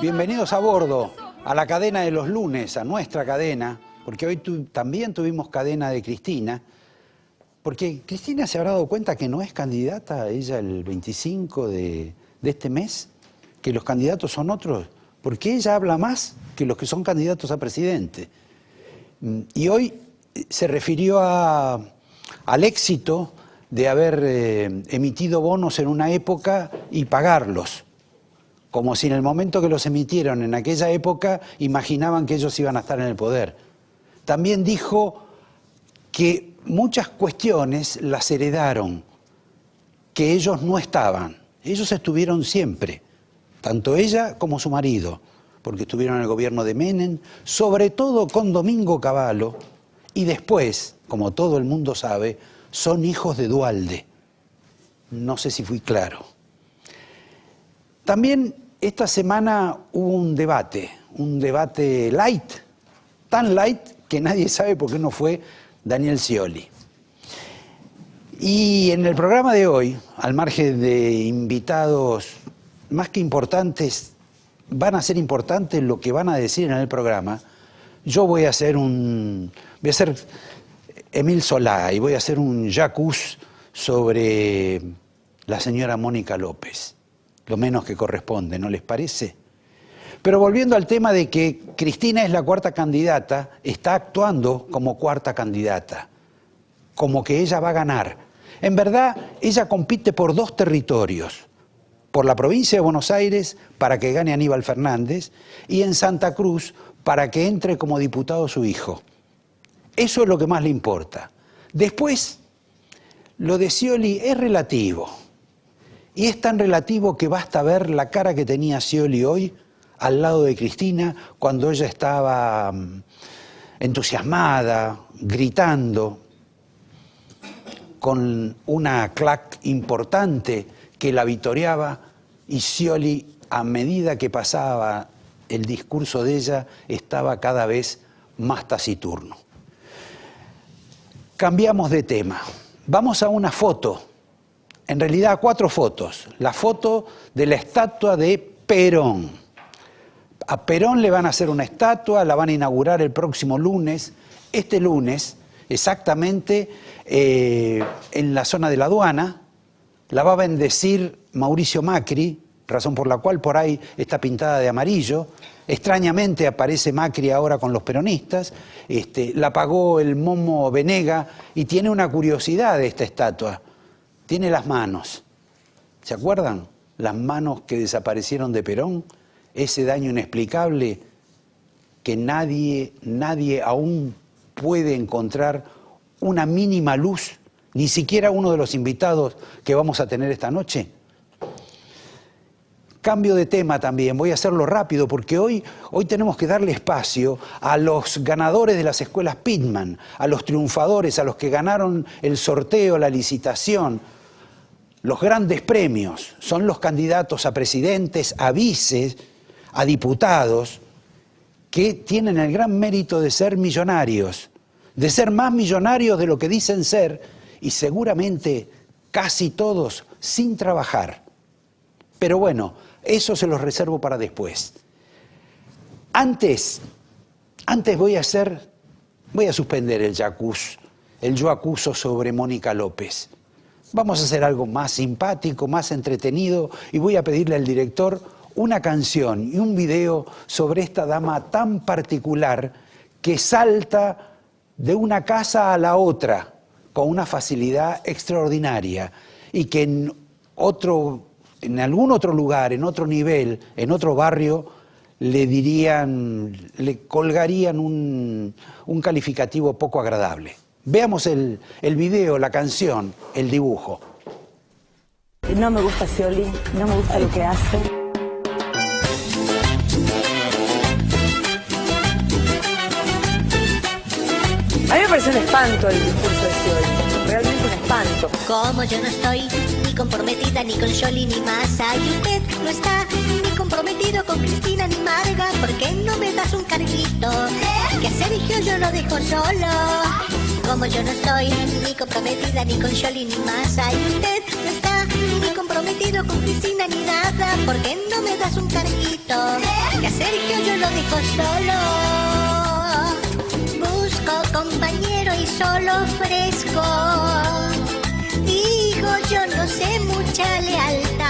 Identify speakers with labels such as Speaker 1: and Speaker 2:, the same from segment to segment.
Speaker 1: Bienvenidos a bordo, a la cadena de los lunes, a nuestra cadena, porque hoy también tuvimos cadena de Cristina, porque Cristina se habrá dado cuenta que no es candidata ella el 25 de este mes, que los candidatos son otros, porque ella habla más que los que son candidatos a presidente. Y hoy se refirió al éxito de haber emitido bonos en una época y pagarlos, como si en el momento que los emitieron en aquella época imaginaban que ellos iban a estar en el poder. También dijo que muchas cuestiones las heredaron, que ellos no estaban, ellos estuvieron siempre, tanto ella como su marido, porque estuvieron en el gobierno de Menem, sobre todo con Domingo Cavallo, y después, como todo el mundo sabe, son hijos de Duhalde. No sé si fui claro. También esta semana hubo un debate light, tan light que nadie sabe por qué no fue Daniel Scioli. Y en el programa de hoy, al margen de invitados más que importantes, van a ser importantes lo que van a decir en el programa. Yo voy a ser Emil Solá y voy a hacer un jacuzzi sobre la señora Mónica López. Lo menos que corresponde, ¿no les parece? Pero volviendo al tema de que Cristina es la cuarta candidata, está actuando como cuarta candidata, como que ella va a ganar. En verdad, ella compite por dos territorios, por la provincia de Buenos Aires para que gane Aníbal Fernández y en Santa Cruz para que entre como diputado su hijo. Eso es lo que más le importa. Después, lo de Scioli es relativo. Y es tan relativo que basta ver la cara que tenía Scioli hoy al lado de Cristina cuando ella estaba entusiasmada, gritando, con una clac importante que la vitoreaba, y Scioli, a medida que pasaba el discurso de ella, estaba cada vez más taciturno. Cambiamos de tema. Vamos a una foto. En realidad, a 4 fotos. La foto de la estatua de Perón. A Perón le van a hacer una estatua, la van a inaugurar el próximo lunes. Este lunes, exactamente en la zona de la aduana, la va a bendecir Mauricio Macri, razón por la cual por ahí está pintada de amarillo. Extrañamente aparece Macri ahora con los peronistas. La pagó el Momo Venega y tiene una curiosidad de esta estatua. Tiene las manos. ¿Se acuerdan? Las manos que desaparecieron de Perón. Ese daño inexplicable que nadie aún puede encontrar una mínima luz, ni siquiera uno de los invitados que vamos a tener esta noche. Cambio de tema también, voy a hacerlo rápido porque hoy tenemos que darle espacio a los ganadores de las escuelas Pitman, a los triunfadores, a los que ganaron el sorteo, la licitación. Los grandes premios son los candidatos a presidentes, a vices, a diputados, que tienen el gran mérito de ser millonarios, de ser más millonarios de lo que dicen ser, y seguramente casi todos sin trabajar. Pero bueno, eso se los reservo para después. Antes voy a suspender el yo acuso sobre Mónica López. Vamos a hacer algo más simpático, más entretenido, y voy a pedirle al director una canción y un video sobre esta dama tan particular que salta de una casa a la otra con una facilidad extraordinaria y que en algún otro lugar, en otro nivel, en otro barrio, le colgarían un calificativo poco agradable. Veamos el video, la canción, el dibujo.
Speaker 2: No me gusta Scioli, no me gusta lo que hace. A mí me parece un espanto el discurso de Scioli, realmente un espanto.
Speaker 3: Como yo no estoy ni comprometida ni con Scioli ni Massa, y usted no está ni comprometido con Cristina ni Marga, ¿por qué no me das un carguito? Que a Sergio yo lo dejo solo. Como yo no estoy ni comprometida ni con Scioli ni Massa, y usted no está ni comprometido con Cristina ni nada, ¿por qué no me das un carguito? lo dejo solo. Busco compañero y solo ofrezco. Digo, yo no sé mucha lealtad.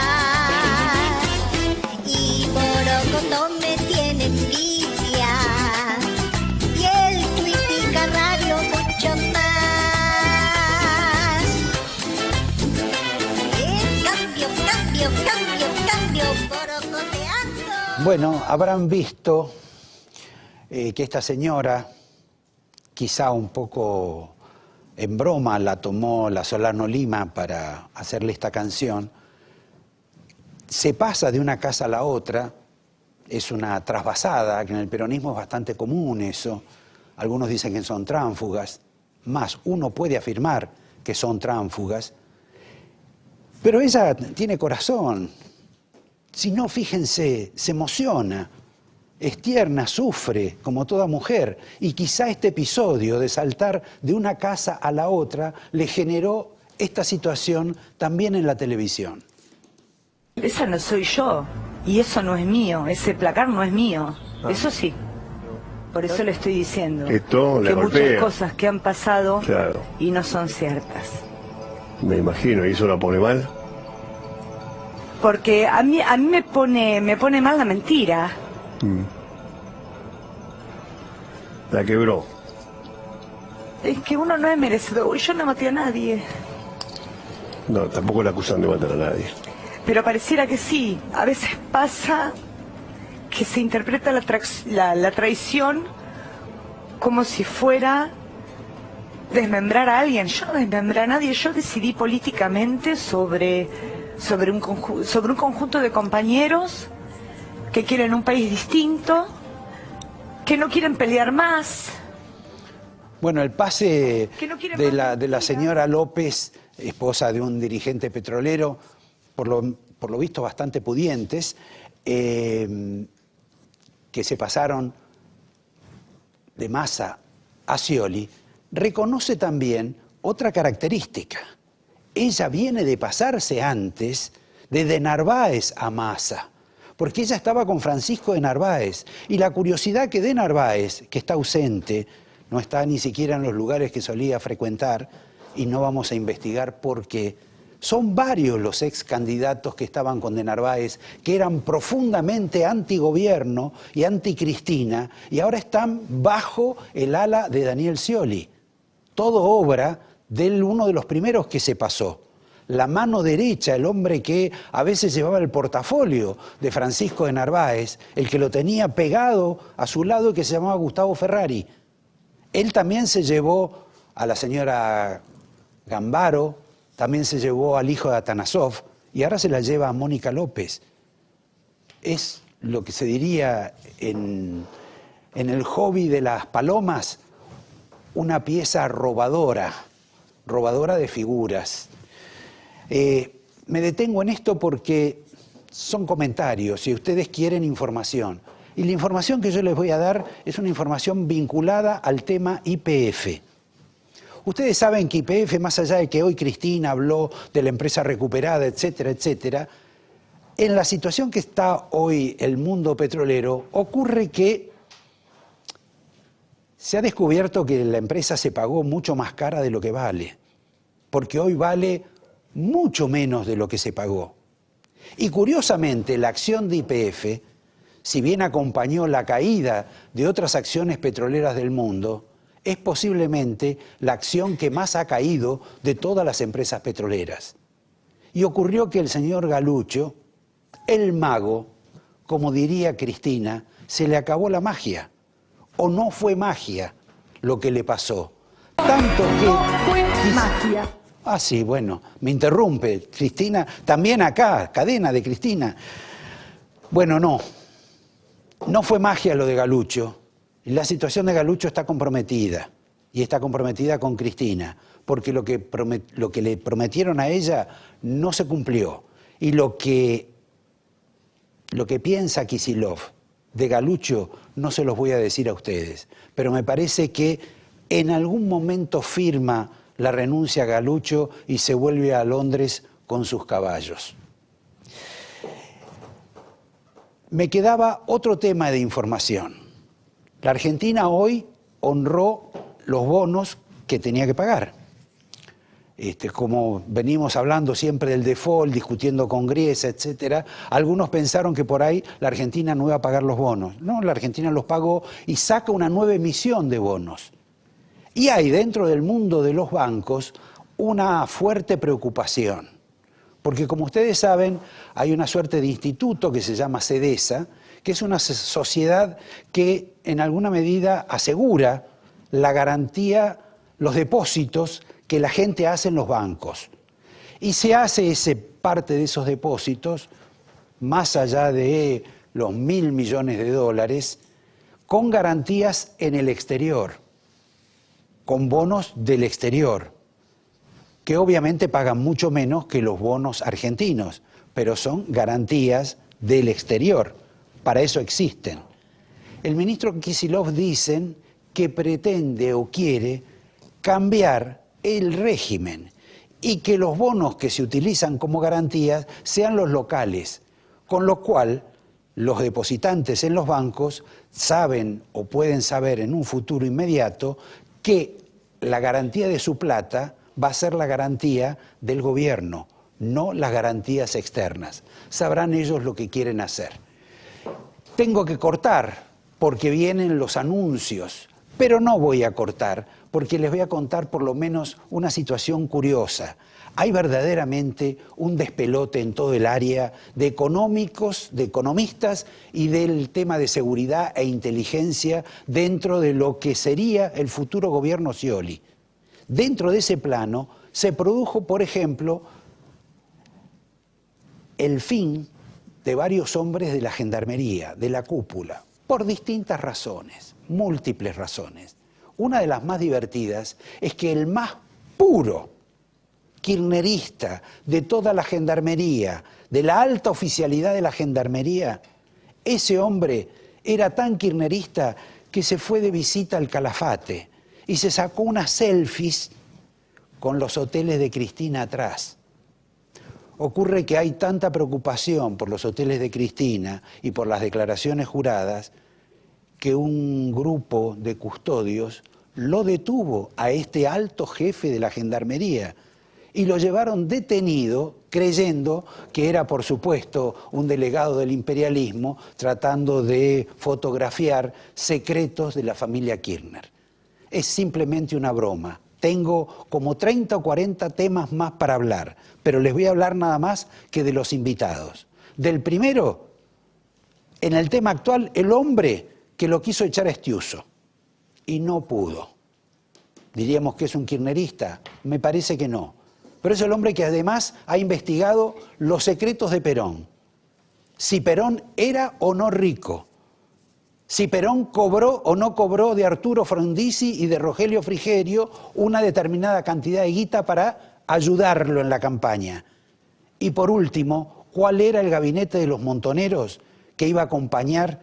Speaker 3: Y Borocoto me tiene envidia. Y el Tuitica Radio mucho más. Cambio, borocoteando.
Speaker 1: Bueno, habrán visto que esta señora, quizá un poco en broma, la tomó la Solano Lima para hacerle esta canción. Se pasa de una casa a la otra, es una trasvasada, que en el peronismo es bastante común eso. Algunos dicen que son tránsfugas, más uno puede afirmar que son tránsfugas. Pero ella tiene corazón. Si no, fíjense, se emociona, es tierna, sufre, como toda mujer. Y quizá este episodio de saltar de una casa a la otra le generó esta situación también en la televisión.
Speaker 4: Esa no soy yo, y eso no es mío, ese placar no es mío, eso sí. Por eso le estoy diciendo
Speaker 5: Esto le
Speaker 4: que
Speaker 5: golpea.
Speaker 4: muchas cosas que han pasado
Speaker 5: Claro.
Speaker 4: y no son ciertas.
Speaker 5: Me imagino, ¿y eso la pone mal?
Speaker 4: Porque a mí me pone mal la mentira.
Speaker 5: La quebró.
Speaker 4: Es que uno no es merecedor. Yo no maté a nadie.
Speaker 5: No, tampoco la acusan de matar a nadie.
Speaker 4: Pero pareciera que sí. A veces pasa que se interpreta la traición como si fuera desmembrar a alguien. Yo no desmembré a nadie. Yo decidí políticamente sobre un conjunto de compañeros que quieren un país distinto, que no quieren pelear más.
Speaker 1: Bueno, el pase
Speaker 4: Que no quiere
Speaker 1: de
Speaker 4: más
Speaker 1: la
Speaker 4: mentira.
Speaker 1: señora López, esposa de un dirigente petrolero, por lo visto bastante pudientes, que se pasaron de Massa a Scioli, reconoce también otra característica. Ella viene de pasarse antes de Narváez a Massa, porque ella estaba con Francisco de Narváez. Y la curiosidad que de Narváez, que está ausente, no está ni siquiera en los lugares que solía frecuentar, y no vamos a investigar por qué, son varios los ex candidatos que estaban con de Narváez, que eran profundamente antigobierno y anticristina, y ahora están bajo el ala de Daniel Scioli. Todo obra de uno de los primeros que se pasó. La mano derecha, el hombre que a veces llevaba el portafolio de Francisco de Narváez, el que lo tenía pegado a su lado y que se llamaba Gustavo Ferrari. Él también se llevó a la señora Gambaro, también se llevó al hijo de Atanasov y ahora se la lleva a Mónica López. Es lo que se diría en el hobby de las palomas, una pieza robadora de figuras. Me detengo en esto porque son comentarios y ustedes quieren información. Y la información que yo les voy a dar es una información vinculada al tema YPF. Ustedes saben que YPF, más allá de que hoy Cristina habló de la empresa recuperada, etcétera, etcétera, en la situación que está hoy el mundo petrolero, ocurre que se ha descubierto que la empresa se pagó mucho más cara de lo que vale, porque hoy vale mucho menos de lo que se pagó. Y curiosamente, la acción de YPF, si bien acompañó la caída de otras acciones petroleras del mundo, es posiblemente la acción que más ha caído de todas las empresas petroleras. Y ocurrió que el señor Galuccio, el mago, como diría Cristina, se le acabó la magia. O no fue magia lo que le pasó. Tanto que...
Speaker 4: No fue magia.
Speaker 1: Ah, sí, bueno, me interrumpe Cristina, también acá, cadena de Cristina. Bueno, no fue magia lo de Galuccio. La situación de Galuccio está comprometida, y está comprometida con Cristina, porque lo que le prometieron a ella no se cumplió. Y lo que piensa Kicillof de Galuccio no se los voy a decir a ustedes, pero me parece que en algún momento firma la renuncia a Galuccio y se vuelve a Londres con sus caballos. Me quedaba otro tema de información. La Argentina hoy honró los bonos que tenía que pagar. Como venimos hablando siempre del default, discutiendo con Griesa, etcétera, algunos pensaron que por ahí la Argentina no iba a pagar los bonos. No, la Argentina los pagó y saca una nueva emisión de bonos. Y hay dentro del mundo de los bancos una fuerte preocupación. Porque como ustedes saben, hay una suerte de instituto que se llama SEDESA, que es una sociedad que en alguna medida asegura la garantía, los depósitos que la gente hace en los bancos. Y se hace parte de esos depósitos, más allá de los 1.000 millones de dólares, con garantías en el exterior, con bonos del exterior, que obviamente pagan mucho menos que los bonos argentinos, pero son garantías del exterior. Para eso existen. El ministro Kicillof dicen que pretende o quiere cambiar el régimen y que los bonos que se utilizan como garantías sean los locales, con lo cual los depositantes en los bancos saben o pueden saber en un futuro inmediato que la garantía de su plata va a ser la garantía del gobierno, no las garantías externas. Sabrán ellos lo que quieren hacer. Tengo que cortar porque vienen los anuncios, pero no voy a cortar porque les voy a contar por lo menos una situación curiosa. Hay verdaderamente un despelote en todo el área de económicos, de economistas y del tema de seguridad e inteligencia dentro de lo que sería el futuro gobierno Scioli. Dentro de ese plano se produjo, por ejemplo, el fin de varios hombres de la gendarmería, de la cúpula, por distintas razones, múltiples razones. Una de las más divertidas es que el más puro kirchnerista de toda la gendarmería, de la alta oficialidad de la gendarmería, ese hombre era tan kirchnerista que se fue de visita al Calafate y se sacó unas selfies con los hoteles de Cristina atrás. Ocurre que hay tanta preocupación por los hoteles de Cristina y por las declaraciones juradas que un grupo de custodios lo detuvo a este alto jefe de la gendarmería y lo llevaron detenido creyendo que era, por supuesto, un delegado del imperialismo tratando de fotografiar secretos de la familia Kirchner. Es simplemente una broma. Tengo como 30 o 40 temas más para hablar, pero les voy a hablar nada más que de los invitados. Del primero, en el tema actual, el hombre que lo quiso echar a Estiuso y no pudo. ¿Diríamos que es un kirchnerista? Me parece que no. Pero es el hombre que además ha investigado los secretos de Perón. Si Perón era o no rico. Si Perón cobró o no cobró de Arturo Frondizi y de Rogelio Frigerio una determinada cantidad de guita para ayudarlo en la campaña. Y por último, ¿cuál era el gabinete de los montoneros que iba a acompañar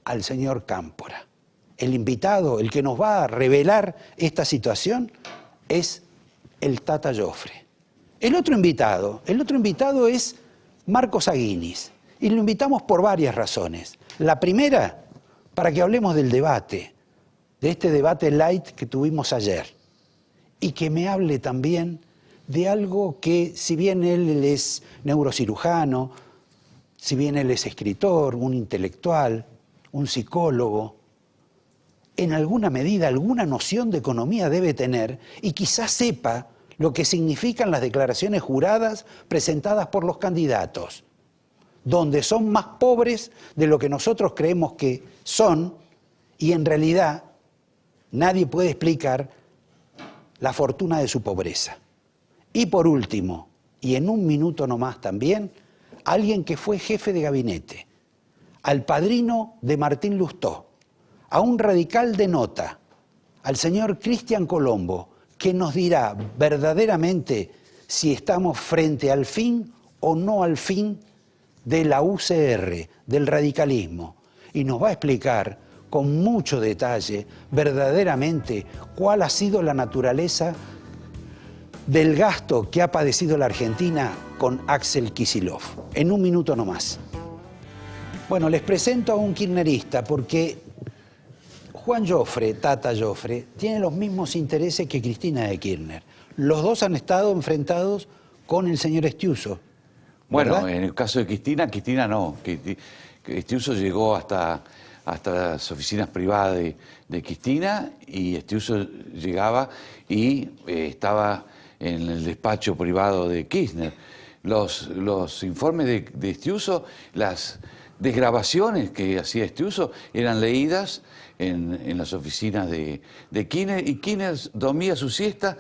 Speaker 1: al señor Cámpora? El invitado, el que nos va a revelar esta situación, es el Tata Joffre. El otro invitado es Marcos Aguinis. Y lo invitamos por varias razones. La primera, para que hablemos del debate, de este debate light que tuvimos ayer. Y que me hable también de algo que, si bien él es neurocirujano, si bien él es escritor, un intelectual, un psicólogo, en alguna medida, alguna noción de economía debe tener y quizás sepa lo que significan las declaraciones juradas presentadas por los candidatos, donde son más pobres de lo que nosotros creemos que son y en realidad nadie puede explicar la fortuna de su pobreza. Y por último, y en un minuto nomás también, alguien que fue jefe de gabinete, al padrino de Martín Lustó, a un radical de nota, al señor Cristian Colombo, que nos dirá verdaderamente si estamos frente al fin o no al fin de la UCR, del radicalismo, y nos va a explicar con mucho detalle verdaderamente cuál ha sido la naturaleza del gasto que ha padecido la Argentina con Axel Kicillof. En un minuto nomás. Bueno, les presento a un kirchnerista porque Juan Joffre, Tata Joffre, tiene los mismos intereses que Cristina de Kirchner. Los dos han estado enfrentados con el señor Estiuso.
Speaker 6: Bueno,
Speaker 1: ¿verdad?
Speaker 6: en el caso de Cristina, Cristina no. Estiuso llegó hasta las oficinas privadas de Cristina y Estiuso llegaba y estaba en el despacho privado de Kirchner. Los informes de Estiuso, las desgrabaciones que hacía Estiuso eran leídas en las oficinas de Kirchner, y Kirchner dormía su siesta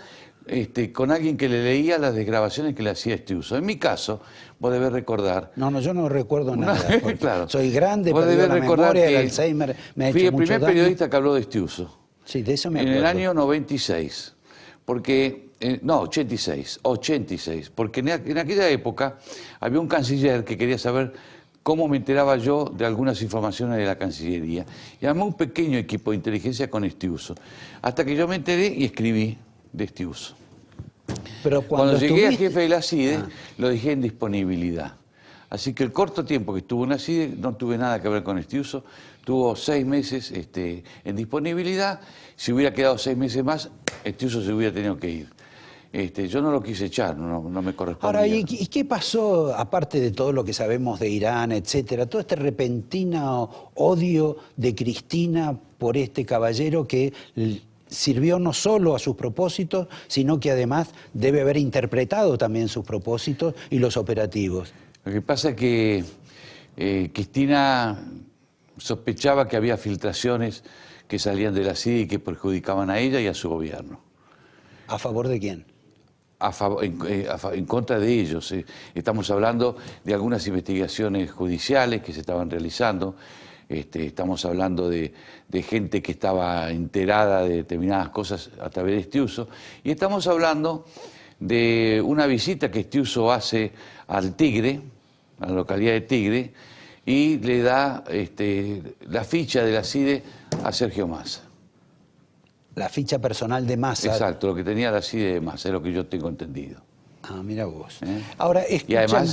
Speaker 6: con alguien que le leía las desgrabaciones que le hacía Estiuso. En mi caso, vos debés recordar...
Speaker 1: No, yo no recuerdo nada.
Speaker 6: Claro.
Speaker 1: Soy grande,
Speaker 6: Vos
Speaker 1: perdí
Speaker 6: debés
Speaker 1: la
Speaker 6: recordar
Speaker 1: memoria,
Speaker 6: que
Speaker 1: el Alzheimer me ha
Speaker 6: fui
Speaker 1: hecho
Speaker 6: el
Speaker 1: mucho
Speaker 6: primer
Speaker 1: daño.
Speaker 6: periodista que habló de Estiuso.
Speaker 1: Sí, de eso me
Speaker 6: En
Speaker 1: acuerdo.
Speaker 6: el año 96. Porque, no, 86, porque en aquella época había un canciller que quería saber cómo me enteraba yo de algunas informaciones de la Cancillería. Y armé un pequeño equipo de inteligencia con Estiuso. Hasta que yo me enteré y escribí de Estiuso.
Speaker 1: Pero
Speaker 6: Cuando llegué a
Speaker 1: estuviste-
Speaker 6: jefe de la CIDE, lo dejé en disponibilidad. Así que el corto tiempo que estuvo en la CIDE no tuve nada que ver con Estiuso. Tuvo 6 meses en disponibilidad. Si hubiera quedado 6 meses más, Estiuso se hubiera tenido que ir. Yo no lo quise echar, no me correspondía.
Speaker 1: Ahora, ¿y qué pasó, aparte de todo lo que sabemos de Irán, etcétera, todo este repentino odio de Cristina por este caballero que sirvió no solo a sus propósitos, sino que además debe haber interpretado también sus propósitos y los operativos?
Speaker 6: Lo que pasa es que Cristina sospechaba que había filtraciones que salían de la CIDE y que perjudicaban a ella y a su gobierno.
Speaker 1: ¿A favor de quién?
Speaker 6: En contra de ellos. Estamos hablando de algunas investigaciones judiciales que se estaban realizando. Estamos hablando de gente que estaba enterada de determinadas cosas a través de Estiuso. Y estamos hablando de una visita que Estiuso hace al Tigre, a la localidad de Tigre, y le da la ficha de la CIDE a Sergio Massa.
Speaker 1: La ficha personal de Massa.
Speaker 6: Exacto, lo que tenía la CIDE de Massa, es lo que yo tengo entendido.
Speaker 1: Ah, mira vos. Ahora,
Speaker 6: Y además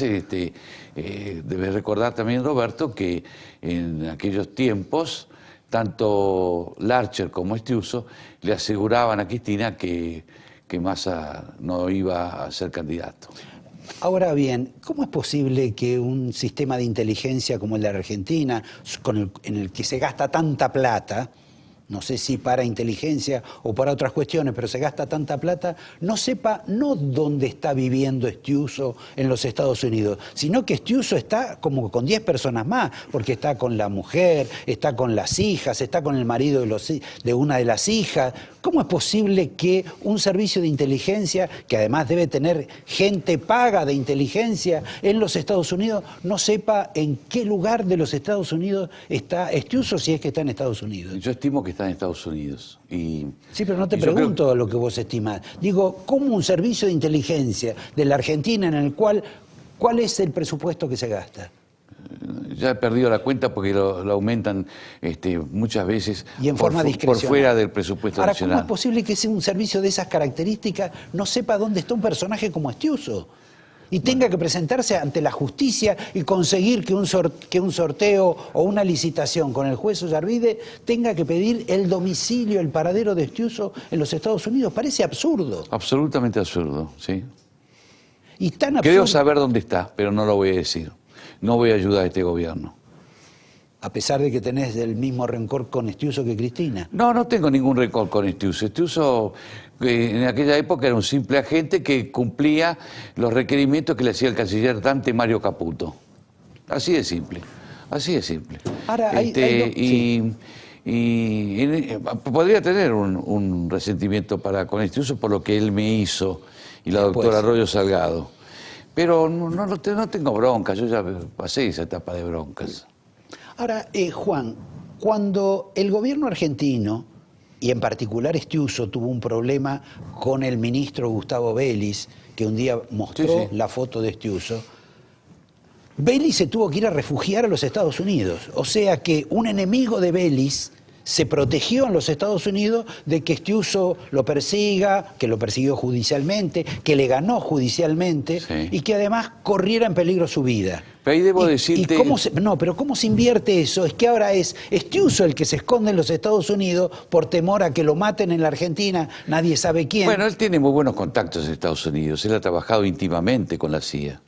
Speaker 6: debes recordar también, Roberto, que en aquellos tiempos tanto Larcher como Estiuso le aseguraban a Cristina que Massa no iba a ser candidato.
Speaker 1: Ahora bien, ¿cómo es posible que un sistema de inteligencia como el de Argentina, en el que se gasta tanta plata, no sé si para inteligencia o para otras cuestiones, pero se gasta tanta plata, no sepa no dónde está viviendo Estiuso en los Estados Unidos, sino que Estiuso está como con 10 personas más, porque está con la mujer, está con las hijas, está con el marido de una de las hijas? ¿Cómo es posible que un servicio de inteligencia, que además debe tener gente paga de inteligencia en los Estados Unidos, no sepa en qué lugar de los Estados Unidos está Estiuso, si es que está en Estados Unidos?
Speaker 6: Yo estimo que está en Estados Unidos.
Speaker 1: Sí, pero no te
Speaker 6: yo
Speaker 1: pregunto
Speaker 6: creo...
Speaker 1: lo que vos estimás. Digo, ¿cómo un servicio de inteligencia de la Argentina en el cual, cuál es el presupuesto que se gasta?
Speaker 6: Ya he perdido la cuenta porque lo aumentan muchas veces
Speaker 1: Y en forma
Speaker 6: por
Speaker 1: discrecional.
Speaker 6: fuera del presupuesto
Speaker 1: Ahora,
Speaker 6: nacional.
Speaker 1: ¿cómo es posible que sea un servicio de esas características no sepa dónde está un personaje como Estiuso? Y tenga que presentarse ante la justicia y conseguir que un sorteo o una licitación con el juez Ollarvide tenga que pedir el domicilio, el paradero de Estiuso en los Estados Unidos. Parece absurdo.
Speaker 6: Absolutamente absurdo, sí.
Speaker 1: Y tan absurdo.
Speaker 6: Creo saber dónde está, pero no lo voy a decir. No voy a ayudar a este gobierno.
Speaker 1: A pesar de que tenés el mismo rencor con Estiuso que Cristina.
Speaker 6: No tengo ningún récord con Estiuso. Estiuso en aquella época era un simple agente que cumplía los requerimientos que le hacía el canciller Dante Mario Caputo. Así de simple, así de simple.
Speaker 1: Ahora,
Speaker 6: podría tener un resentimiento con Estiuso por lo que él me hizo y la doctora Arroyo Salgado. Pero no tengo bronca, yo ya pasé esa etapa de broncas.
Speaker 1: Ahora, Juan, cuando el gobierno argentino, y en particular Estiuso, tuvo un problema con el ministro Gustavo Vélez, que un día mostró la foto de Estiuso, Vélez se tuvo que ir a refugiar a los Estados Unidos. O sea que un enemigo de Vélez se protegió en los Estados Unidos de que Estiuso lo persiga, que lo persiguió judicialmente, que le ganó judicialmente
Speaker 6: Sí.
Speaker 1: y que además corriera en peligro su vida.
Speaker 6: Pero ahí debo decirte...
Speaker 1: Pero ¿cómo se invierte eso? Es que ahora es Estiuso el que se esconde en los Estados Unidos por temor a que lo maten en la Argentina, nadie sabe quién.
Speaker 6: Bueno, él tiene muy buenos contactos en Estados Unidos. Él ha trabajado íntimamente con la CIA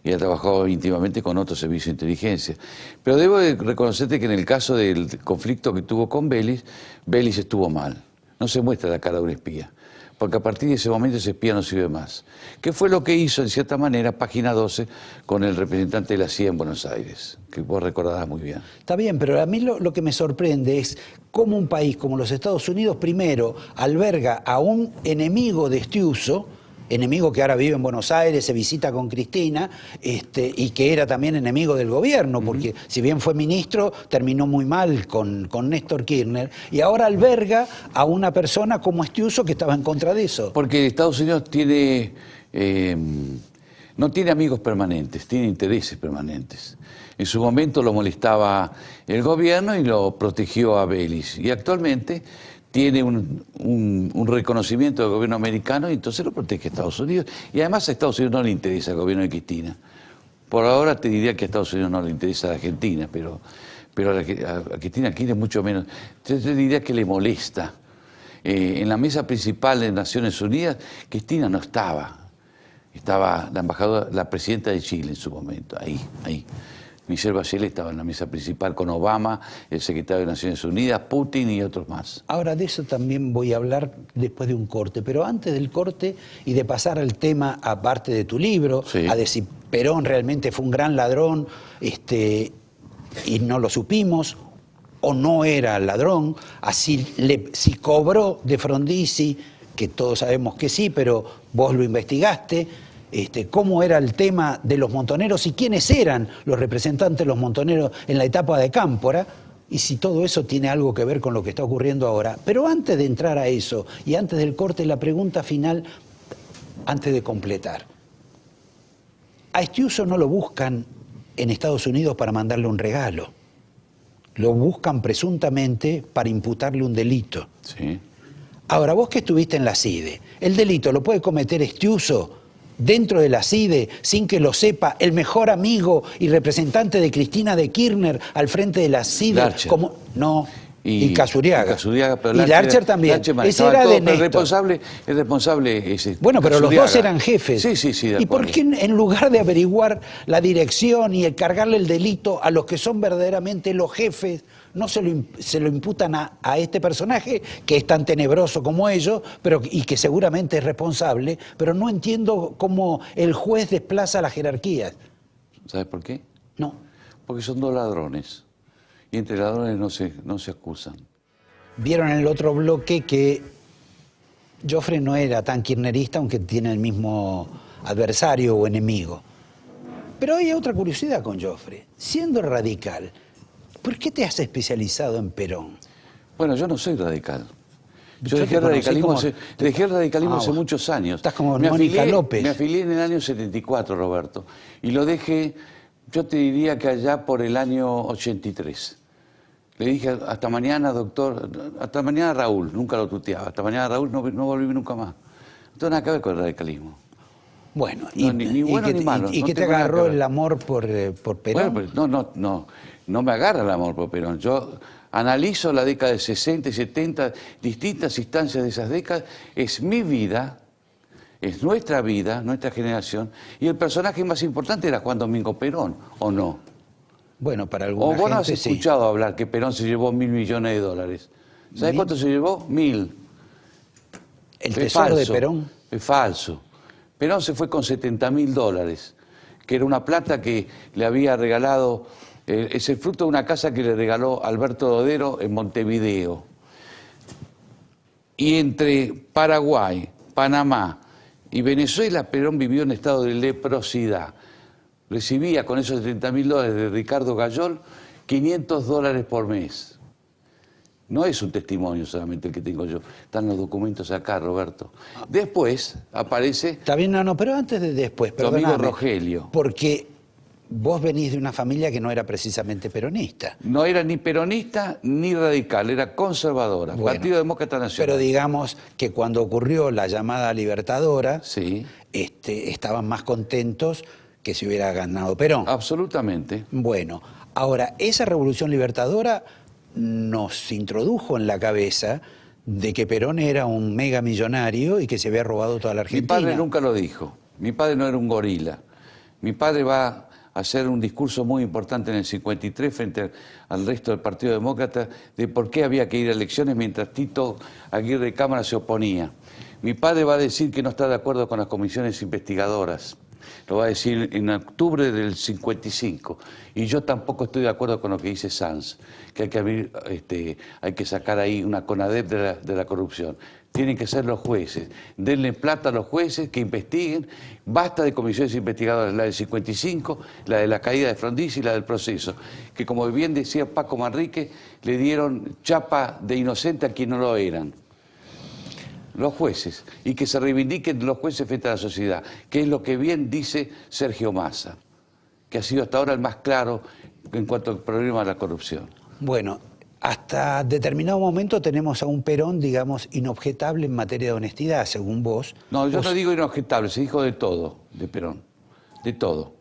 Speaker 6: y ha trabajado íntimamente con otros servicios de inteligencia. Pero debo de reconocerte que en el caso del conflicto que tuvo con Vélez, Vélez estuvo mal. No se muestra la cara de un espía, porque a partir de ese momento ese espía no sirve más. ¿Qué fue lo que hizo, en cierta manera, Página 12, con el representante de la CIA en Buenos Aires? Que vos recordarás muy bien.
Speaker 1: Está bien, pero a mí lo que me sorprende es cómo un país como los Estados Unidos primero alberga a un enemigo de Estiuso, enemigo que ahora vive en Buenos Aires, se visita con Cristina, y que era también enemigo del gobierno, porque si bien fue ministro, terminó muy mal con Néstor Kirchner, y ahora alberga a una persona como Estiuso que estaba en contra de eso.
Speaker 6: Porque Estados Unidos tiene, no tiene amigos permanentes, tiene intereses permanentes. En su momento lo molestaba el gobierno y lo protegió a Vélez. Y actualmente tiene un reconocimiento del gobierno americano y entonces lo protege a Estados Unidos. Y además a Estados Unidos no le interesa el gobierno de Cristina. Por ahora te diría que a Estados Unidos no le interesa a Argentina, pero a Cristina quiere mucho menos. Entonces te diría que le molesta. En la mesa principal de Naciones Unidas, Cristina no estaba. Estaba la embajadora, la presidenta de Chile en su momento, ahí. Michelle Bachelet estaba en la mesa principal con Obama, el secretario de Naciones Unidas, Putin y otros más.
Speaker 1: Ahora de eso también voy a hablar después de un corte, pero antes del corte y de pasar al tema aparte de tu libro,
Speaker 6: Sí.
Speaker 1: a decir Perón realmente fue un gran ladrón y no lo supimos, o no era ladrón, si cobró de Frondizi, que todos sabemos que sí, pero vos lo investigaste. Cómo era el tema de los montoneros y quiénes eran los representantes de los montoneros en la etapa de Cámpora, y si todo eso tiene algo que ver con lo que está ocurriendo ahora. Pero antes de entrar a eso y antes del corte, la pregunta final, antes de completar. A Estiuso no lo buscan en Estados Unidos para mandarle un regalo. Lo buscan presuntamente para imputarle un delito.
Speaker 6: Sí.
Speaker 1: Ahora, vos que estuviste en la CIDE, ¿el delito lo puede cometer Estiuso dentro de la CIDE sin que lo sepa el mejor amigo y representante de Cristina de Kirchner al frente de la CIDE?
Speaker 6: Larcher.
Speaker 1: Y Casuriaga.
Speaker 6: Pero
Speaker 1: y Larcher también. Ese era de Néstor.
Speaker 6: El responsable es
Speaker 1: Bueno, pero los
Speaker 6: Casuriaga.
Speaker 1: dos eran jefes.
Speaker 6: Sí, de
Speaker 1: ¿Y por
Speaker 6: acuerdo.
Speaker 1: qué en lugar de averiguar la dirección y cargarle el delito a los que son verdaderamente los jefes, no se lo imputan a este personaje que es tan tenebroso como ellos y que seguramente es responsable, pero no entiendo cómo el juez desplaza las jerarquías?
Speaker 6: ¿Sabes por qué?
Speaker 1: No.
Speaker 6: Porque son dos ladrones. Y entre ladrones no se acusan.
Speaker 1: Vieron en el otro bloque que Joffre no era tan kirchnerista, aunque tiene el mismo adversario o enemigo. Pero hay otra curiosidad con Joffre. Siendo radical, ¿por qué te has especializado en Perón?
Speaker 6: Bueno, yo no soy radical. Yo
Speaker 1: Yo
Speaker 6: dejé
Speaker 1: te
Speaker 6: el
Speaker 1: conocí
Speaker 6: radicalismo,
Speaker 1: como-
Speaker 6: dejé el radicalismo hace
Speaker 1: bueno.
Speaker 6: muchos años.
Speaker 1: Estás como Mónica López.
Speaker 6: Me afilié en el año 74, Roberto. Y lo dejé, yo te diría que allá por el año 83. Le dije, hasta mañana, doctor, hasta mañana, Raúl, nunca lo tuteaba, hasta mañana, Raúl, no volví nunca más. No tiene nada que ver con el radicalismo.
Speaker 1: Bueno,
Speaker 6: No, ni bueno ni malo,
Speaker 1: ¿Y
Speaker 6: no
Speaker 1: qué te
Speaker 6: tengo nada que
Speaker 1: agarró
Speaker 6: ver.
Speaker 1: el amor por Perón?
Speaker 6: Bueno, pues no me agarra el amor por Perón. Yo analizo la década de 60 y 70, distintas instancias de esas décadas. Es mi vida, es nuestra vida, nuestra generación. Y el personaje más importante era Juan Domingo Perón, ¿o no?
Speaker 1: Bueno, para
Speaker 6: O
Speaker 1: alguna
Speaker 6: vos no has
Speaker 1: gente sí.
Speaker 6: escuchado hablar que Perón se llevó $1.000 millones. ¿Sabes
Speaker 1: ¿1.000?
Speaker 6: cuánto se llevó? 1.000.
Speaker 1: ¿El
Speaker 6: Es
Speaker 1: tesoro de
Speaker 6: falso,
Speaker 1: Perón?
Speaker 6: Es falso. Perón se fue con $70.000, que era una plata que le había regalado, es el fruto de una casa que le regaló Alberto Dodero en Montevideo. Y entre Paraguay, Panamá y Venezuela, Perón vivió en estado de leprosidad. Recibía con esos $70.000 de Ricardo Gayol $500 por mes. No es un testimonio solamente el que tengo yo. Están los documentos acá, Roberto. Después aparece
Speaker 1: Está bien, no, pero antes de después,
Speaker 6: tu amigo
Speaker 1: perdóname.
Speaker 6: Rogelio.
Speaker 1: Porque vos venís de una familia que no era precisamente peronista.
Speaker 6: No era ni peronista ni radical, era conservadora,
Speaker 1: Bueno,
Speaker 6: Partido Demócrata Nacional.
Speaker 1: Pero digamos que cuando ocurrió la llamada Libertadora,
Speaker 6: Sí,
Speaker 1: estaban más contentos que si hubiera ganado Perón.
Speaker 6: absolutamente.
Speaker 1: Bueno, ahora, esa revolución libertadora nos introdujo en la cabeza de que Perón era un mega millonario y que se había robado toda la
Speaker 6: Mi
Speaker 1: Argentina.
Speaker 6: padre nunca lo dijo. Mi padre no era un gorila. Mi padre va a hacer un discurso muy importante en el 53 frente al resto del Partido Demócrata de por qué había que ir a elecciones mientras Tito Aguirre Cámara se oponía. Mi padre va a decir que no está de acuerdo con las comisiones investigadoras. Lo va a decir en octubre del 55. Y yo tampoco estoy de acuerdo con lo que dice Sanz, que hay que sacar ahí una CONADEP de la corrupción. Tienen que ser los jueces. Denle plata a los jueces que investiguen. Basta de comisiones investigadoras, la del 55, la de la caída de Frondizi y la del proceso. Que como bien decía Paco Manrique, le dieron chapa de inocente a quien no lo eran. Los jueces, y que se reivindiquen los jueces frente a la sociedad, que es lo que bien dice Sergio Massa, que ha sido hasta ahora el más claro en cuanto al problema de la corrupción.
Speaker 1: Bueno, hasta determinado momento tenemos a un Perón, digamos, inobjetable en materia de honestidad, según vos.
Speaker 6: No, yo
Speaker 1: Vos-
Speaker 6: no digo inobjetable, se dijo de todo, de Perón, de todo,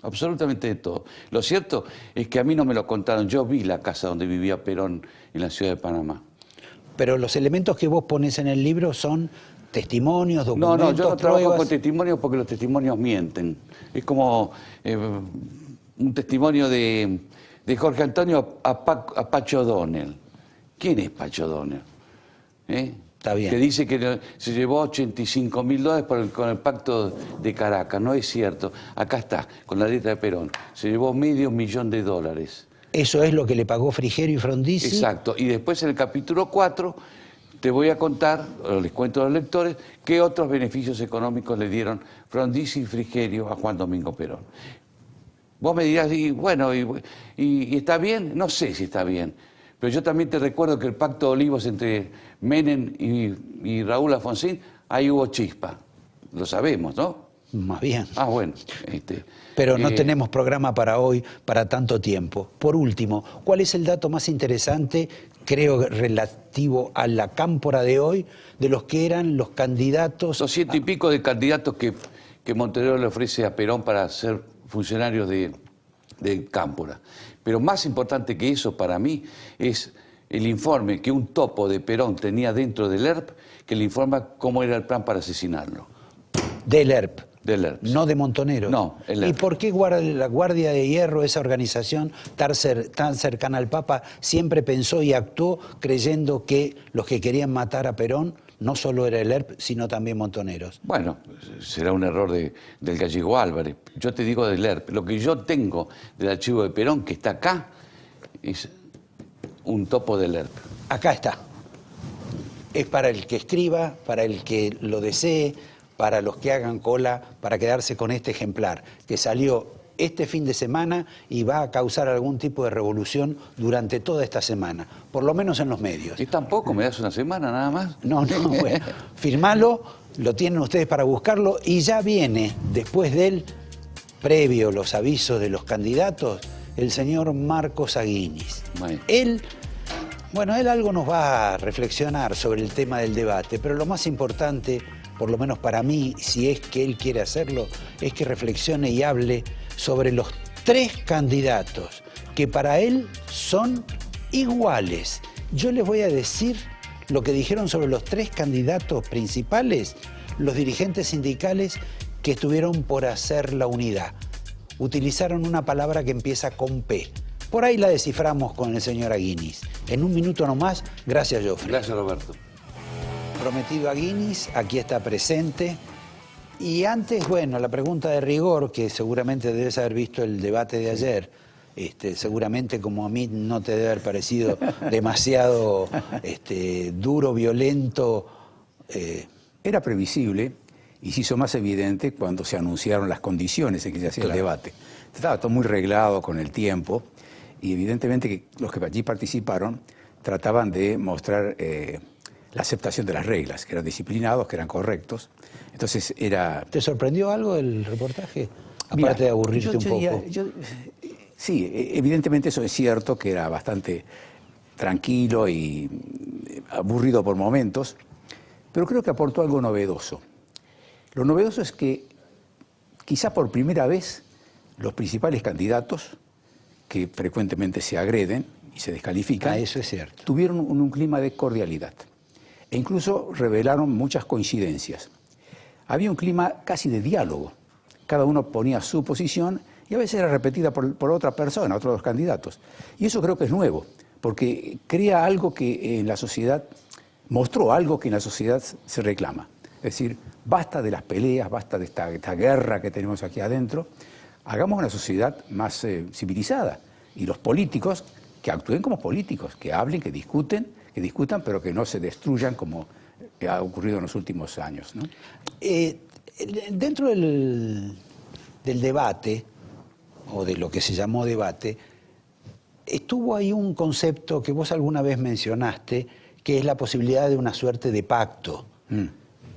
Speaker 6: absolutamente de todo. Lo cierto es que a mí no me lo contaron, yo vi la casa donde vivía Perón en la ciudad de Panamá.
Speaker 1: Pero los elementos que vos pones en el libro son testimonios,
Speaker 6: No,
Speaker 1: documentos,
Speaker 6: no, yo no trabajo
Speaker 1: pruebas.
Speaker 6: con testimonios porque los testimonios mienten. Es como un testimonio de Jorge Antonio a Pacho O'Donnell. ¿Quién es Pacho O'Donnell?
Speaker 1: Está bien.
Speaker 6: Que dice que se llevó $85.000 con el pacto de Caracas. No es cierto. Acá está, con la letra de Perón. Se llevó $500.000.
Speaker 1: Eso es lo que le pagó Frigerio y Frondizi.
Speaker 6: Exacto. Y después en el capítulo 4 te voy a contar, o les cuento a los lectores, qué otros beneficios económicos le dieron Frondizi y Frigerio a Juan Domingo Perón. Vos me dirás, y bueno, y está bien, no sé si está bien, pero yo también te recuerdo que el pacto de Olivos entre Menem y Raúl Alfonsín, ahí hubo chispa, lo sabemos, ¿no?
Speaker 1: Más bien.
Speaker 6: Ah, bueno.
Speaker 1: Pero no tenemos programa para hoy, para tanto tiempo. Por último, ¿cuál es el dato más interesante, creo, relativo a la cámpora de hoy, de los que eran los candidatos?
Speaker 6: 200 y pico de candidatos que Montenegro le ofrece a Perón para ser funcionarios de cámpora. Pero más importante que eso para mí es el informe que un topo de Perón tenía dentro del ERP, que le informa cómo era el plan para asesinarlo.
Speaker 1: Del ERP.
Speaker 6: Del ERP.
Speaker 1: No de Montoneros.
Speaker 6: No, el
Speaker 1: ¿Y
Speaker 6: ERP.
Speaker 1: por qué la Guardia de Hierro, esa organización tan cercana al Papa, siempre pensó y actuó creyendo que los que querían matar a Perón no solo era el ERP, sino también Montoneros?
Speaker 6: Bueno, será un error del gallego Álvarez. Yo te digo del ERP. Lo que yo tengo del archivo de Perón, que está acá, es un topo del ERP.
Speaker 1: Acá está. Es para el que escriba, para el que lo desee, para los que hagan cola, para quedarse con este ejemplar, que salió este fin de semana y va a causar algún tipo de revolución durante toda esta semana, por lo menos en los medios.
Speaker 6: ¿Y tampoco? ¿Me das una semana nada más?
Speaker 1: No, bueno, firmalo, lo tienen ustedes para buscarlo y ya viene, después del previo, los avisos de los candidatos, el señor Marcos Aguinis.
Speaker 6: Bueno.
Speaker 1: Él algo nos va a reflexionar sobre el tema del debate, pero lo más importante, por lo menos para mí, si es que él quiere hacerlo, es que reflexione y hable sobre los 3 candidatos que para él son iguales. Yo les voy a decir lo que dijeron sobre los 3 candidatos principales, los dirigentes sindicales que estuvieron por hacer la unidad. Utilizaron una palabra que empieza con P. Por ahí la desciframos con el señor Aguinis. En un minuto nomás, gracias, Joffrey.
Speaker 6: Gracias, Roberto.
Speaker 1: Prometido Aguinis, aquí está presente. Y antes, bueno, la pregunta de rigor, que seguramente debes haber visto el debate de ayer, seguramente como a mí no te debe haber parecido demasiado duro, violento.
Speaker 7: Era previsible y se hizo más evidente cuando se anunciaron las condiciones en que se hacía el debate. Estaba todo muy reglado con el tiempo y evidentemente que los que allí participaron trataban de mostrar la aceptación de las reglas, que eran disciplinados, que eran correctos. Entonces era...
Speaker 1: ¿Te sorprendió algo el reportaje? Aparte de aburrirte un poco.
Speaker 7: Sí, evidentemente eso es cierto, que era bastante tranquilo y aburrido por momentos, pero creo que aportó algo novedoso. Lo novedoso es que quizá por primera vez los principales candidatos, que frecuentemente se agreden y se descalifican,
Speaker 1: Eso es cierto.
Speaker 7: tuvieron un clima de cordialidad e incluso revelaron muchas coincidencias. Había un clima casi de diálogo. Cada uno ponía su posición y a veces era repetida por otra persona, otros candidatos. Y eso creo que es nuevo, porque crea algo que en la sociedad, mostró algo que en la sociedad se reclama. Es decir, basta de las peleas, basta de esta guerra que tenemos aquí adentro, hagamos una sociedad más civilizada. Y los políticos, que actúen como políticos, que hablen, que discutan, pero que no se destruyan como ha ocurrido en los últimos años, ¿no?
Speaker 1: Dentro del debate, o de lo que se llamó debate, estuvo ahí un concepto que vos alguna vez mencionaste, que es la posibilidad de una suerte de pacto,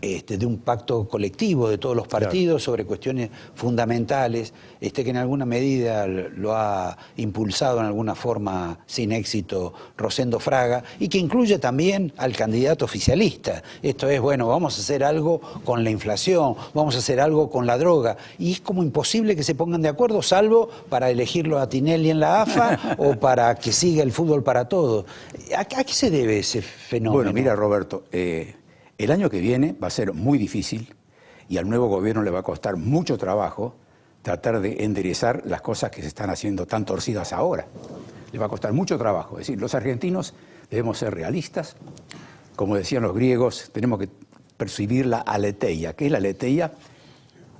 Speaker 1: de un pacto colectivo de todos los partidos sobre cuestiones fundamentales, que en alguna medida lo ha impulsado en alguna forma sin éxito Rosendo Fraga, y que incluye también al candidato oficialista. Esto es, bueno, vamos a hacer algo con la inflación, vamos a hacer algo con la droga, y es como imposible que se pongan de acuerdo, salvo para elegirlo a Tinelli en la AFA o para que siga el fútbol para todos. ¿A qué se debe ese fenómeno?
Speaker 7: Bueno, mira, Roberto, el año que viene va a ser muy difícil y al nuevo gobierno le va a costar mucho trabajo tratar de enderezar las cosas que se están haciendo tan torcidas ahora. Le va a costar mucho trabajo. Es decir, los argentinos debemos ser realistas. Como decían los griegos, tenemos que percibir la aletheia. ¿Qué es la aletheia?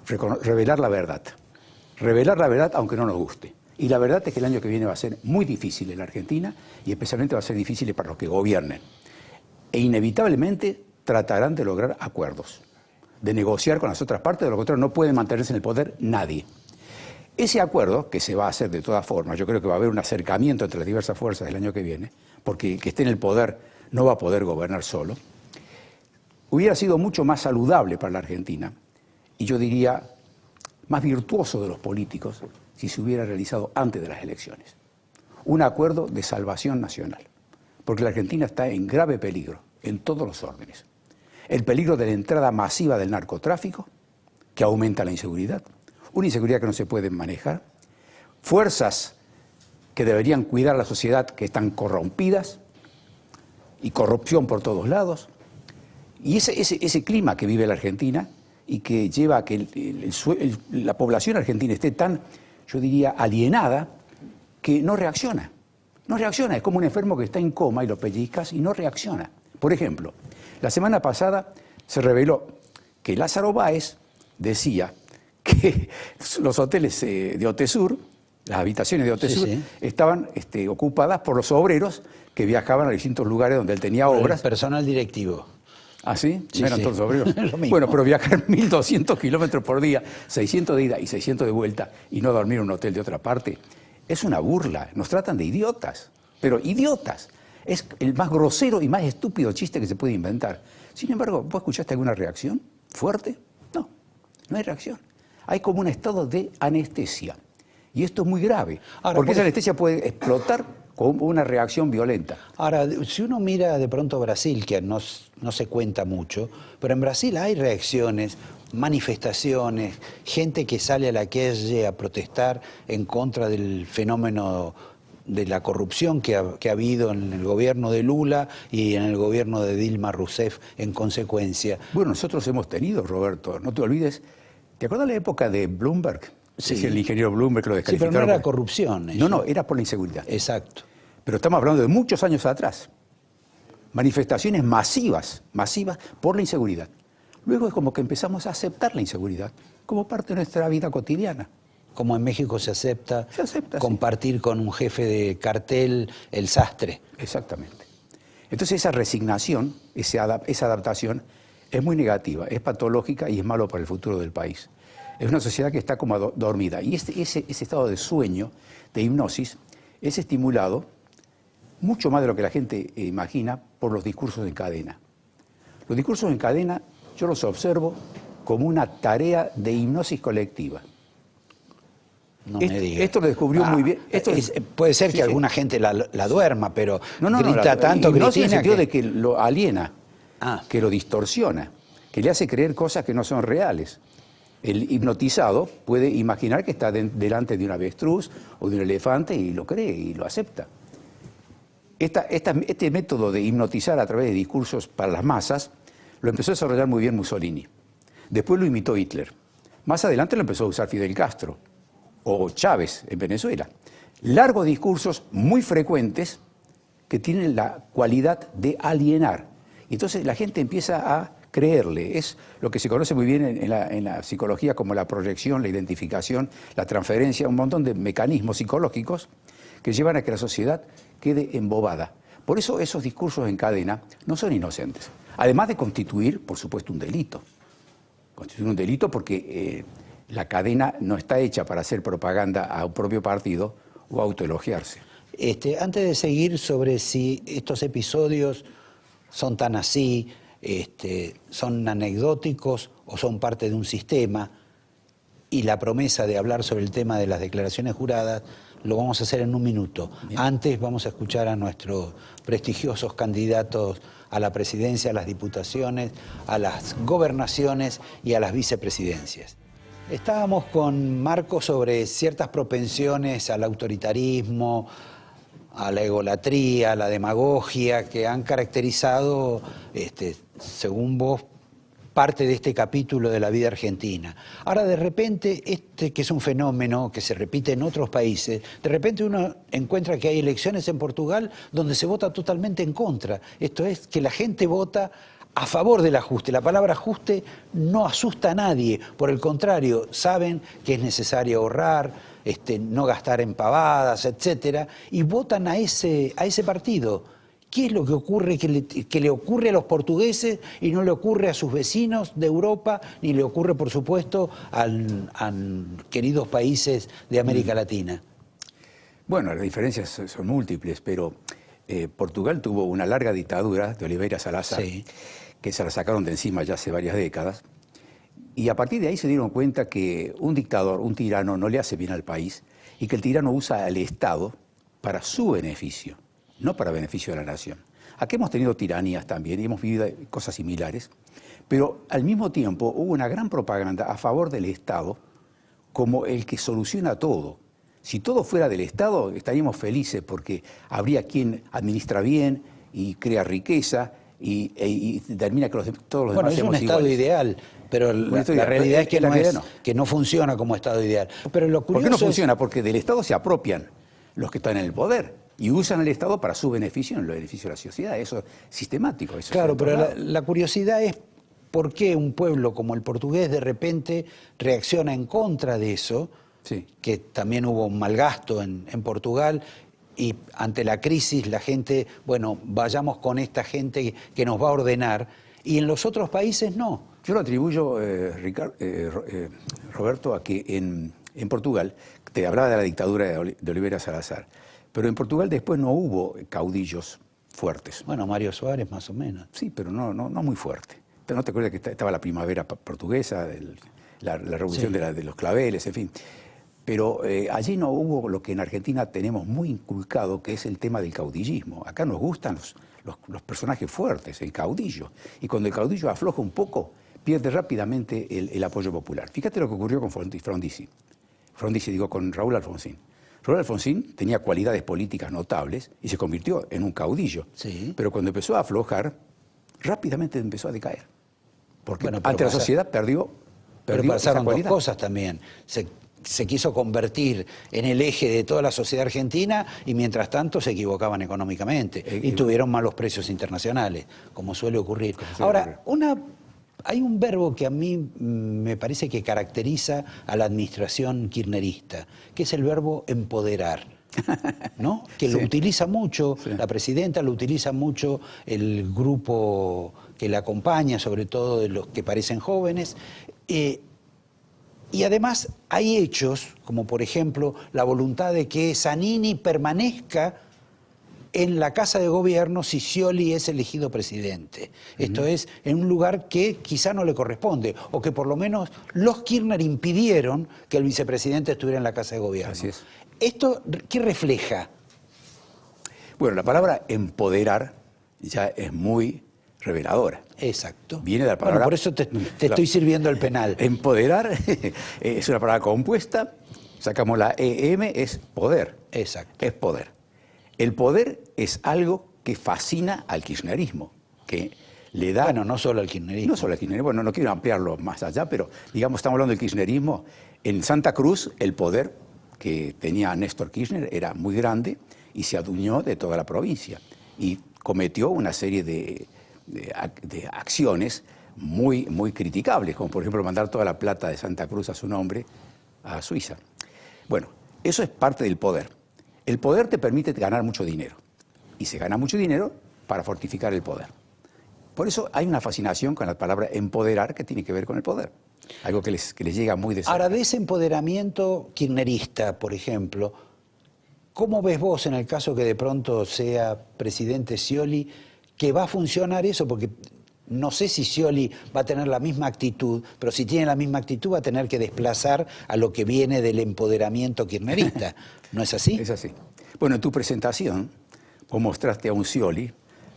Speaker 7: Revelar la verdad. Revelar la verdad aunque no nos guste. Y la verdad es que el año que viene va a ser muy difícil en la Argentina y especialmente va a ser difícil para los que gobiernen. E inevitablemente tratarán de lograr acuerdos, de negociar con las otras partes, de lo contrario no puede mantenerse en el poder nadie. Ese acuerdo, que se va a hacer de todas formas, yo creo que va a haber un acercamiento entre las diversas fuerzas el año que viene, porque el que esté en el poder no va a poder gobernar solo, hubiera sido mucho más saludable para la Argentina, y yo diría más virtuoso de los políticos, si se hubiera realizado antes de las elecciones. Un acuerdo de salvación nacional, porque la Argentina está en grave peligro, en todos los órdenes. El peligro de la entrada masiva del narcotráfico, que aumenta la inseguridad, una inseguridad que no se puede manejar, fuerzas que deberían cuidar a la sociedad que están corrompidas y corrupción por todos lados, y ese clima que vive la Argentina y que lleva a que la población argentina esté tan, yo diría, alienada, que no reacciona. No reacciona, es como un enfermo que está en coma y lo pellizcas y no reacciona. Por ejemplo, la semana pasada se reveló que Lázaro Báez decía que los hoteles de Otesur, las habitaciones de Otesur, estaban ocupadas por los obreros que viajaban a distintos lugares donde él tenía obras.
Speaker 1: El personal directivo.
Speaker 7: ¿Ah, sí?
Speaker 1: Sí,
Speaker 7: ¿No eran todos obreros? Bueno, pero viajar 1.200 kilómetros por día, 600 de ida y 600 de vuelta, y no dormir en un hotel de otra parte, es una burla. Nos tratan de idiotas, pero idiotas. Es el más grosero y más estúpido chiste que se puede inventar. Sin embargo, ¿vos escuchaste alguna reacción fuerte? No, no hay reacción. Hay como un estado de anestesia. Y esto es muy grave, porque esa anestesia puede explotar con una reacción violenta.
Speaker 1: Ahora, si uno mira de pronto Brasil, que no se cuenta mucho, pero en Brasil hay reacciones, manifestaciones, gente que sale a la calle a protestar en contra del fenómeno de la corrupción que ha habido en el gobierno de Lula y en el gobierno de Dilma Rousseff en consecuencia.
Speaker 7: Bueno, nosotros hemos tenido, Roberto, no te olvides, ¿te acuerdas la época de Bloomberg?
Speaker 1: Sí.
Speaker 7: Es el ingeniero Bloomberg que lo descalificaron.
Speaker 1: Sí, pero no era corrupción. Eso.
Speaker 7: No, era por la inseguridad.
Speaker 1: Exacto.
Speaker 7: Pero estamos hablando de muchos años atrás. Manifestaciones masivas por la inseguridad. Luego es como que empezamos a aceptar la inseguridad como parte de nuestra vida cotidiana.
Speaker 1: Como en México se acepta compartir con un jefe de cartel el sastre.
Speaker 7: Exactamente. Entonces esa resignación, esa adaptación es muy negativa, es patológica y es malo para el futuro del país. Es una sociedad que está como dormida. Y ese estado de sueño, de hipnosis, es estimulado mucho más de lo que la gente imagina por los discursos en cadena. Los discursos en cadena yo los observo como una tarea de hipnosis colectiva.
Speaker 1: No me digas.
Speaker 7: Esto lo descubrió muy bien.
Speaker 1: Puede ser que
Speaker 7: sí.
Speaker 1: alguna gente la duerma, pero
Speaker 7: No,
Speaker 1: grita tanto,
Speaker 7: no, en el sentido
Speaker 1: que...
Speaker 7: de que lo aliena,
Speaker 1: Ah.
Speaker 7: que lo distorsiona, que le hace creer cosas que no son reales. El hipnotizado puede imaginar que está delante de un avestruz o de un elefante y lo cree y lo acepta. Este método de hipnotizar a través de discursos para las masas lo empezó a desarrollar muy bien Mussolini. Después lo imitó Hitler. Más adelante lo empezó a usar Fidel Castro o Chávez en Venezuela. Largos discursos muy frecuentes que tienen la cualidad de alienar. Y entonces la gente empieza a creerle. Es lo que se conoce muy bien en la psicología como la proyección, la identificación, la transferencia, un montón de mecanismos psicológicos que llevan a que la sociedad quede embobada. Por eso esos discursos en cadena no son inocentes. Además de constituir, por supuesto, un delito. Constituir un delito porque la cadena no está hecha para hacer propaganda a un propio partido o autoelogiarse.
Speaker 1: Antes de seguir sobre si estos episodios son tan así, son anecdóticos o son parte de un sistema, y la promesa de hablar sobre el tema de las declaraciones juradas, lo vamos a hacer en un minuto. Bien. Antes vamos a escuchar a nuestros prestigiosos candidatos a la presidencia, a las diputaciones, a las gobernaciones y a las vicepresidencias. Estábamos con Marco sobre ciertas propensiones al autoritarismo, a la egolatría, a la demagogia, que han caracterizado, según vos, parte de este capítulo de la vida argentina. Ahora, de repente, que es un fenómeno que se repite en otros países, de repente uno encuentra que hay elecciones en Portugal donde se vota totalmente en contra. Esto es, que la gente vota a favor del ajuste. La palabra ajuste no asusta a nadie, por el contrario, saben que es necesario ahorrar, no gastar en pavadas, etcétera, y votan a ese partido. ¿Qué es lo que ocurre que le ocurre a los portugueses y no le ocurre a sus vecinos de Europa, ni le ocurre, por supuesto, a queridos países de América Latina?
Speaker 7: Bueno, las diferencias son múltiples, pero Portugal tuvo una larga dictadura de Oliveira Salazar, sí, que se la sacaron de encima ya hace varias décadas, y a partir de ahí se dieron cuenta que un dictador, un tirano, no le hace bien al país y que el tirano usa al Estado para su beneficio, no para beneficio de la nación. Aquí hemos tenido tiranías también y hemos vivido cosas similares, pero al mismo tiempo hubo una gran propaganda a favor del Estado como el que soluciona todo. Si todo fuera del Estado estaríamos felices porque habría quien administra bien y crea riqueza y termina que todos los demás seamos iguales.
Speaker 1: Bueno, es un Estado ideal, pero la realidad es que no funciona como Estado ideal. Pero lo curioso
Speaker 7: ¿Por qué no funciona? Porque del Estado se apropian los que están en el poder y usan el Estado para su beneficio, en el beneficio de la sociedad. Eso es sistemático. Eso
Speaker 1: claro, pero la curiosidad es por qué un pueblo como el portugués de repente reacciona en contra de eso, sí, que también hubo un mal gasto en Portugal, y ante la crisis la gente, bueno, vayamos con esta gente que nos va a ordenar, y en los otros países no.
Speaker 7: Yo lo atribuyo, Roberto, a que en Portugal, te hablaba de la dictadura de Oliveira Salazar, pero en Portugal después no hubo caudillos fuertes.
Speaker 1: Bueno, Mário Soares más o menos.
Speaker 7: Sí, pero no muy fuerte. ¿No te acuerdas que estaba la primavera portuguesa, la revolución, sí, de los claveles, en fin? Pero allí no hubo lo que en Argentina tenemos muy inculcado, que es el tema del caudillismo. Acá nos gustan los personajes fuertes, el caudillo. Y cuando el caudillo afloja un poco, pierde rápidamente el apoyo popular. Fíjate lo que ocurrió con Frondizi. Con Raúl Alfonsín. Raúl Alfonsín tenía cualidades políticas notables y se convirtió en un caudillo. Sí. Pero cuando empezó a aflojar, rápidamente empezó a decaer. Porque ante la sociedad perdió
Speaker 1: pero pasaron dos cosas también. Se quiso convertir en el eje de toda la sociedad argentina y mientras tanto se equivocaban económicamente y tuvieron malos precios internacionales, como suele ocurrir. Ahora, hay un verbo que a mí me parece que caracteriza a la administración kirchnerista, que es el verbo empoderar, ¿no? Que lo utiliza mucho la presidenta, lo utiliza mucho el grupo que la acompaña, sobre todo de los que parecen jóvenes. Y además hay hechos, como por ejemplo la voluntad de que Zanini permanezca en la Casa de Gobierno si Scioli es elegido presidente. Esto es, en un lugar que quizá no le corresponde, o que por lo menos los Kirchner impidieron que el vicepresidente estuviera en la Casa de Gobierno.
Speaker 7: Así es.
Speaker 1: ¿Esto qué refleja?
Speaker 7: Bueno, la palabra empoderar ya es muy reveladora.
Speaker 1: Exacto.
Speaker 7: Viene de la palabra...
Speaker 1: Bueno, por eso te estoy sirviendo el penal.
Speaker 7: Empoderar es una palabra compuesta, sacamos la EM, es poder.
Speaker 1: Exacto.
Speaker 7: Es poder. El poder es algo que fascina al kirchnerismo, que le da...
Speaker 1: Bueno, no solo al kirchnerismo.
Speaker 7: No solo al kirchnerismo, bueno, no quiero ampliarlo más allá, pero digamos, estamos hablando del kirchnerismo. En Santa Cruz, el poder que tenía Néstor Kirchner era muy grande y se adueñó de toda la provincia. Y cometió una serie de acciones muy, muy criticables, como por ejemplo mandar toda la plata de Santa Cruz a su nombre a Suiza. Bueno, eso es parte del poder. El poder te permite ganar mucho dinero. Y se gana mucho dinero para fortificar el poder. Por eso hay una fascinación con la palabra empoderar que tiene que ver con el poder. Algo que les llega muy de cerca.
Speaker 1: Ahora, de ese empoderamiento kirchnerista, por ejemplo, ¿cómo ves vos en el caso que de pronto sea presidente Scioli, que va a funcionar eso? Porque no sé si Scioli va a tener la misma actitud, pero si tiene la misma actitud va a tener que desplazar a lo que viene del empoderamiento kirchnerista. ¿No es así?
Speaker 7: Es así. Bueno, en tu presentación vos mostraste a un Scioli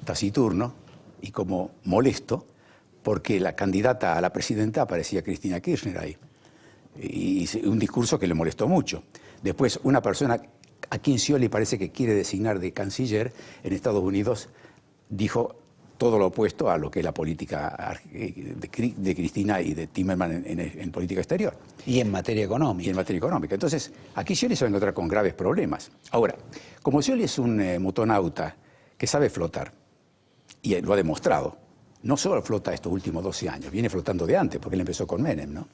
Speaker 7: taciturno y como molesto, porque la candidata a la presidenta parecía Cristina Kirchner ahí. Y un discurso que le molestó mucho. Después, una persona a quien Scioli parece que quiere designar de canciller en Estados Unidos dijo todo lo opuesto a lo que es la política de Cristina y de Timerman en política exterior.
Speaker 1: Y en materia económica.
Speaker 7: Y en materia económica. Entonces, aquí Scioli se va a encontrar con graves problemas. Ahora, como Scioli es un motonauta que sabe flotar, y lo ha demostrado, no solo flota estos últimos 12 años, viene flotando de antes, porque él empezó con Menem, ¿no?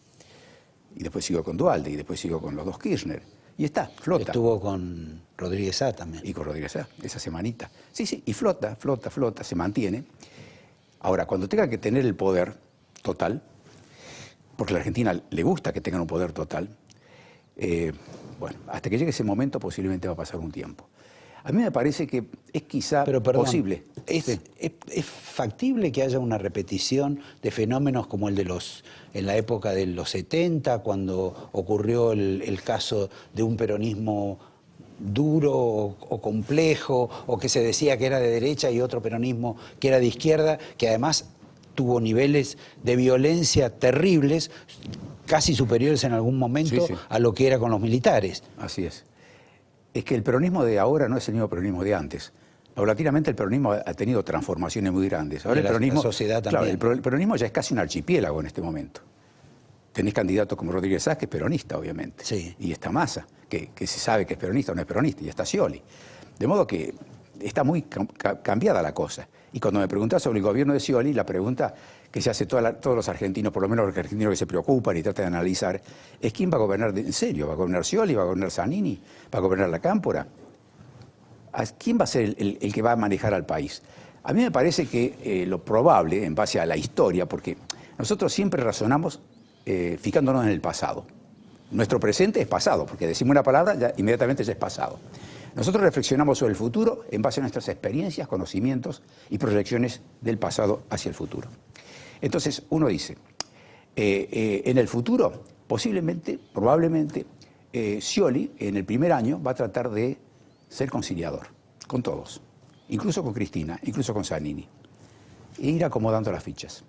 Speaker 7: Y después siguió con Duhalde, y después siguió con los dos Kirchner. Y está, flota.
Speaker 1: Estuvo con Rodríguez Sá también.
Speaker 7: Y con Rodríguez Sá, esa semanita. Sí, y flota, se mantiene. Ahora, cuando tenga que tener el poder total, porque a la Argentina le gusta que tengan un poder total, bueno, hasta que llegue ese momento posiblemente va a pasar un tiempo. A mí me parece que es quizá posible.
Speaker 1: ¿Es factible que haya una repetición de fenómenos como el de en la época de los 70, cuando ocurrió el caso de un peronismo duro o complejo, o que se decía que era de derecha y otro peronismo que era de izquierda, que además tuvo niveles de violencia terribles, casi superiores en algún momento a lo que era con los militares?
Speaker 7: Así es. Es que el peronismo de ahora no es el mismo peronismo de antes. Paulatinamente el peronismo ha tenido transformaciones muy grandes. Ahora el peronismo,
Speaker 1: la sociedad también.
Speaker 7: Claro, el peronismo ya es casi un archipiélago en este momento. Tenés candidatos como Rodríguez Sá, que es peronista, obviamente.
Speaker 1: Sí.
Speaker 7: Y está Massa, que se sabe que es peronista o no es peronista, y está Scioli. De modo que está muy cambiada la cosa. Y cuando me preguntás sobre el gobierno de Scioli, la pregunta que se hace todos los argentinos, por lo menos los argentinos que se preocupan y tratan de analizar, es quién va a gobernar en serio. ¿Va a gobernar Scioli? ¿Va a gobernar Zanini? ¿Va a gobernar la Cámpora? ¿Quién va a ser el que va a manejar al país? A mí me parece que lo probable, en base a la historia, porque nosotros siempre razonamos fijándonos en el pasado. Nuestro presente es pasado, porque decimos una palabra, ya inmediatamente ya es pasado. Nosotros reflexionamos sobre el futuro en base a nuestras experiencias, conocimientos y proyecciones del pasado hacia el futuro. Entonces, uno dice, en el futuro, posiblemente, probablemente, Scioli, en el primer año, va a tratar de ser conciliador con todos, incluso con Cristina, incluso con Zanini, e ir acomodando las fichas.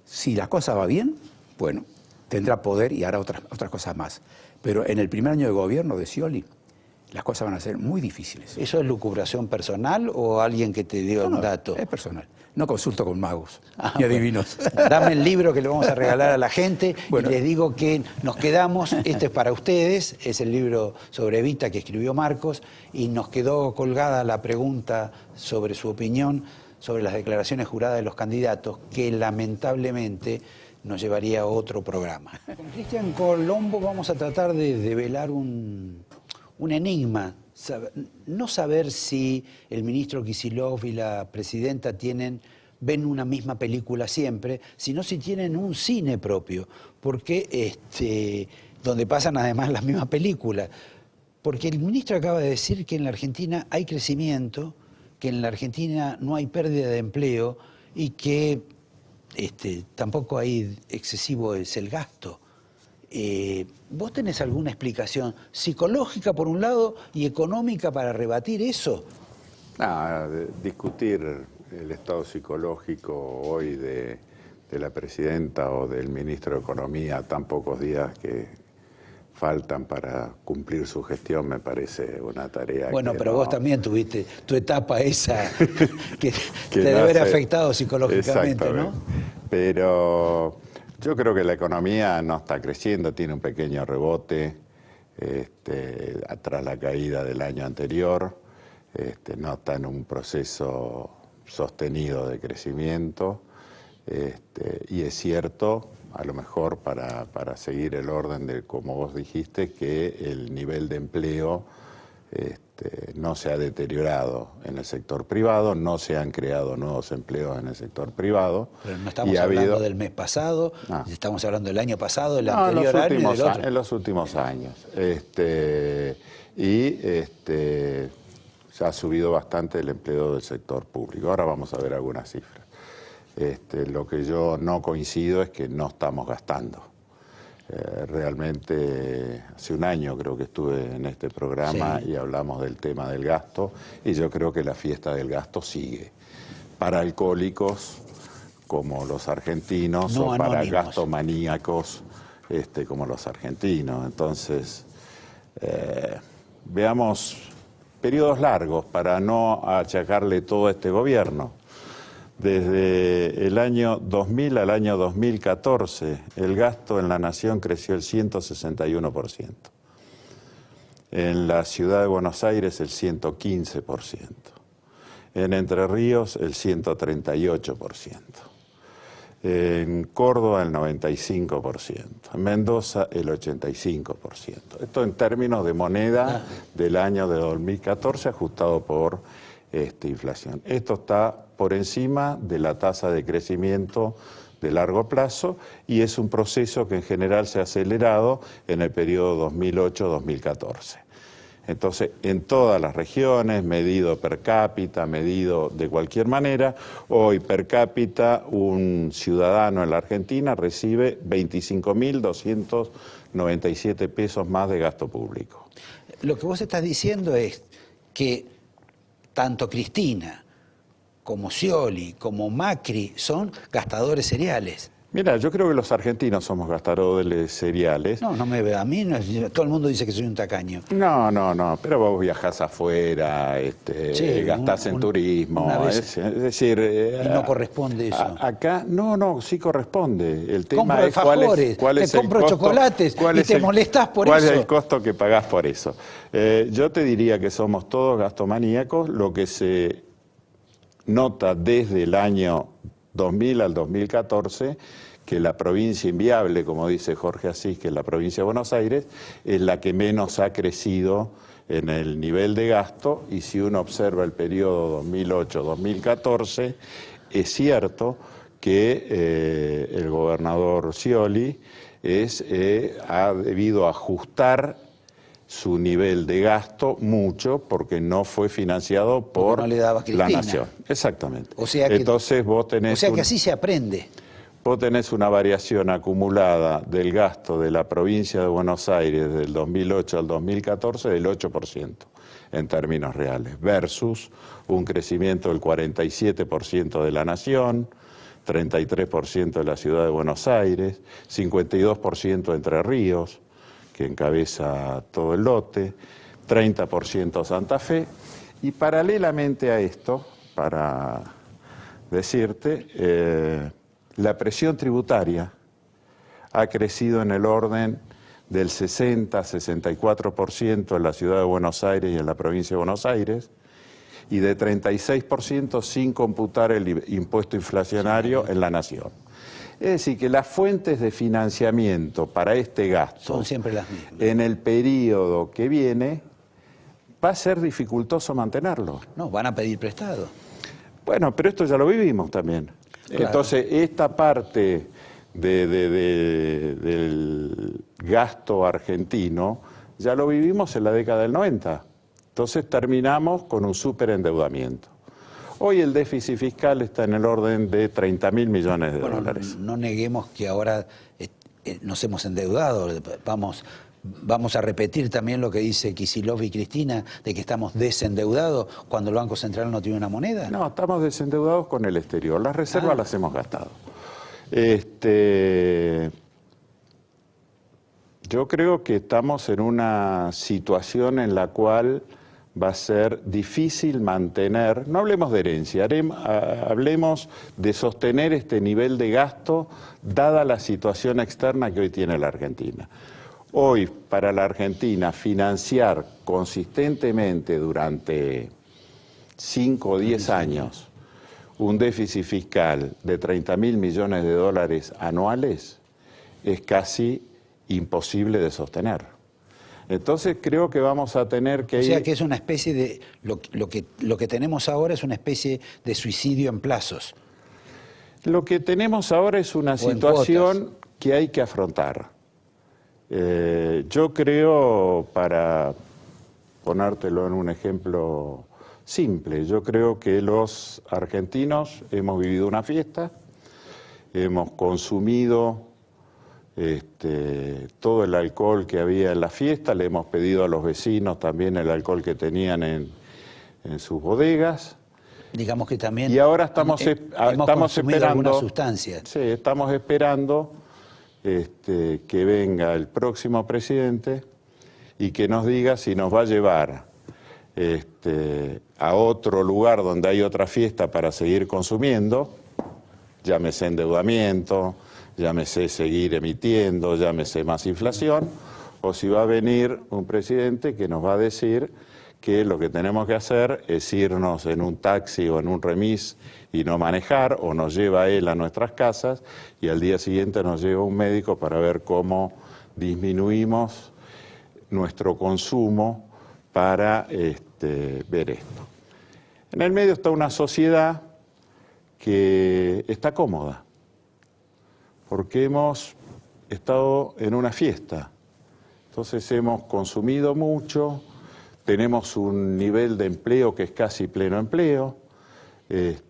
Speaker 7: Si la cosa va bien, bueno, tendrá poder y hará otras cosas más. Pero en el primer año de gobierno de Scioli, las cosas van a ser muy difíciles.
Speaker 1: ¿Eso es lucubración personal o alguien que te dio un dato?
Speaker 7: Es personal. No consulto con magos ni adivinos.
Speaker 1: Bueno, dame el libro que le vamos a regalar a la gente. Bueno, y les digo que nos quedamos, este es para ustedes, es el libro sobre Evita que escribió Marcos, y nos quedó colgada la pregunta sobre su opinión sobre las declaraciones juradas de los candidatos, que lamentablemente nos llevaría a otro programa. Con Cristian Colombo vamos a tratar de develar un enigma. No saber si el ministro Kicillof y la presidenta ven una misma película siempre, sino si tienen un cine propio, porque donde pasan además las mismas películas. Porque el ministro acaba de decir que en la Argentina hay crecimiento, que en la Argentina no hay pérdida de empleo y que tampoco hay excesivo es el gasto. ¿Vos tenés alguna explicación psicológica por un lado y económica para rebatir eso?
Speaker 8: Discutir el estado psicológico hoy de la presidenta o del ministro de Economía, tan pocos días que faltan para cumplir su gestión, me parece una tarea.
Speaker 1: Bueno,
Speaker 8: que
Speaker 1: pero
Speaker 8: no...
Speaker 1: vos también tuviste tu etapa esa que te debe haber afectado psicológicamente, ¿no?
Speaker 8: Pero yo creo que la economía no está creciendo, tiene un pequeño rebote tras la caída del año anterior, no está en un proceso sostenido de crecimiento, y es cierto, a lo mejor para seguir el orden de, como vos dijiste, que el nivel de empleo no se ha deteriorado en el sector privado, no se han creado nuevos empleos en el sector privado.
Speaker 1: Pero no estamos hablando del mes pasado, estamos hablando del año pasado, del anterior año y del otro.
Speaker 8: En los últimos años. Se ha subido bastante el empleo del sector público. Ahora vamos a ver algunas cifras. Lo que yo no coincido es que no estamos gastando. Realmente hace un año creo que estuve en este programa y hablamos del tema del gasto, y yo creo que la fiesta del gasto sigue. Para alcohólicos como los argentinos,
Speaker 1: no
Speaker 8: o
Speaker 1: anónimos,
Speaker 8: para gastomaníacos como los argentinos. Entonces, veamos periodos largos para no achacarle todo a este gobierno. Desde el año 2000 al año 2014, el gasto en la nación creció el 161%. En la ciudad de Buenos Aires el 115%. En Entre Ríos el 138%. En Córdoba el 95%. En Mendoza el 85%. Esto en términos de moneda del año de 2014 ajustado por inflación. Esto está por encima de la tasa de crecimiento de largo plazo y es un proceso que en general se ha acelerado en el periodo 2008-2014. Entonces, en todas las regiones, medido per cápita, medido de cualquier manera, hoy per cápita un ciudadano en la Argentina recibe 25.297 pesos más de gasto público.
Speaker 1: Lo que vos estás diciendo es que tanto Cristina como Scioli, como Macri, son gastadores seriales.
Speaker 8: Mira, yo creo que los argentinos somos gastadores seriales.
Speaker 1: No, no me veo. A mí todo el mundo dice que soy un tacaño.
Speaker 8: No, pero vos viajás afuera, gastás en turismo. Es decir...
Speaker 1: y no corresponde eso.
Speaker 8: Acá, sí corresponde. El tema
Speaker 1: compro
Speaker 8: es cuál es
Speaker 1: te compro
Speaker 8: costo,
Speaker 1: chocolates y te molestás por eso.
Speaker 8: ¿Cuál es el costo que pagás por eso? Yo te diría que somos todos gastomaníacos. Lo que se nota desde el año 2000 al 2014, que la provincia inviable, como dice Jorge Asís, que es la provincia de Buenos Aires, es la que menos ha crecido en el nivel de gasto, y si uno observa el periodo 2008-2014, es cierto que el gobernador Scioli ha debido ajustar su nivel de gasto mucho porque no fue financiado por la nación. Exactamente.
Speaker 1: O sea que,
Speaker 8: entonces vos tenés
Speaker 1: que así se aprende.
Speaker 8: Vos tenés una variación acumulada del gasto de la provincia de Buenos Aires del 2008 al 2014 del 8% en términos reales, versus un crecimiento del 47% de la nación, 33% de la ciudad de Buenos Aires, 52% Entre Ríos, que encabeza todo el lote, 30% Santa Fe, y paralelamente a esto, para decirte, la presión tributaria ha crecido en el orden del 60-64% en la ciudad de Buenos Aires y en la provincia de Buenos Aires, y de 36% sin computar el impuesto inflacionario en la nación. Es decir, que las fuentes de financiamiento para este gasto
Speaker 1: son siempre las mismas.
Speaker 8: En el periodo que viene va a ser dificultoso mantenerlo.
Speaker 1: No, van a pedir prestado.
Speaker 8: Bueno, pero esto ya lo vivimos también. Claro. Entonces, esta parte del gasto argentino ya lo vivimos en la década del 90. Entonces terminamos con un superendeudamiento. Hoy el déficit fiscal está en el orden de 30.000 millones de dólares.
Speaker 1: No neguemos que ahora nos hemos endeudado. Vamos a repetir también lo que dice Kicillof y Cristina, de que estamos desendeudados cuando el Banco Central no tiene una moneda.
Speaker 8: No, estamos desendeudados con el exterior. Las reservas las hemos gastado. Yo creo que estamos en una situación en la cual va a ser difícil mantener, no hablemos de herencia, hablemos de sostener este nivel de gasto dada la situación externa que hoy tiene la Argentina. Hoy, para la Argentina, financiar consistentemente durante 5 o 10 años un déficit fiscal de 30.000 millones de dólares anuales es casi imposible de sostener. Entonces creo que vamos a tener que ir...
Speaker 1: O sea que es una especie de... Lo que tenemos ahora es una especie de suicidio en plazos.
Speaker 8: Lo que tenemos ahora es una situación que hay que afrontar. Yo creo, para ponértelo en un ejemplo simple, yo creo que los argentinos hemos vivido una fiesta, hemos consumido todo el alcohol que había en la fiesta, le hemos pedido a los vecinos también el alcohol que tenían en sus bodegas.
Speaker 1: Digamos que también
Speaker 8: y ahora estamos esperando
Speaker 1: algunas sustancias.
Speaker 8: Sí, estamos esperando que venga el próximo presidente y que nos diga si nos va a llevar a otro lugar donde hay otra fiesta para seguir consumiendo, llámese endeudamiento, llámese seguir emitiendo, llámese más inflación, o si va a venir un presidente que nos va a decir que lo que tenemos que hacer es irnos en un taxi o en un remis y no manejar, o nos lleva él a nuestras casas y al día siguiente nos lleva un médico para ver cómo disminuimos nuestro consumo para ver esto. En el medio está una sociedad que está cómoda, porque hemos estado en una fiesta. Entonces hemos consumido mucho, tenemos un nivel de empleo que es casi pleno empleo.
Speaker 1: El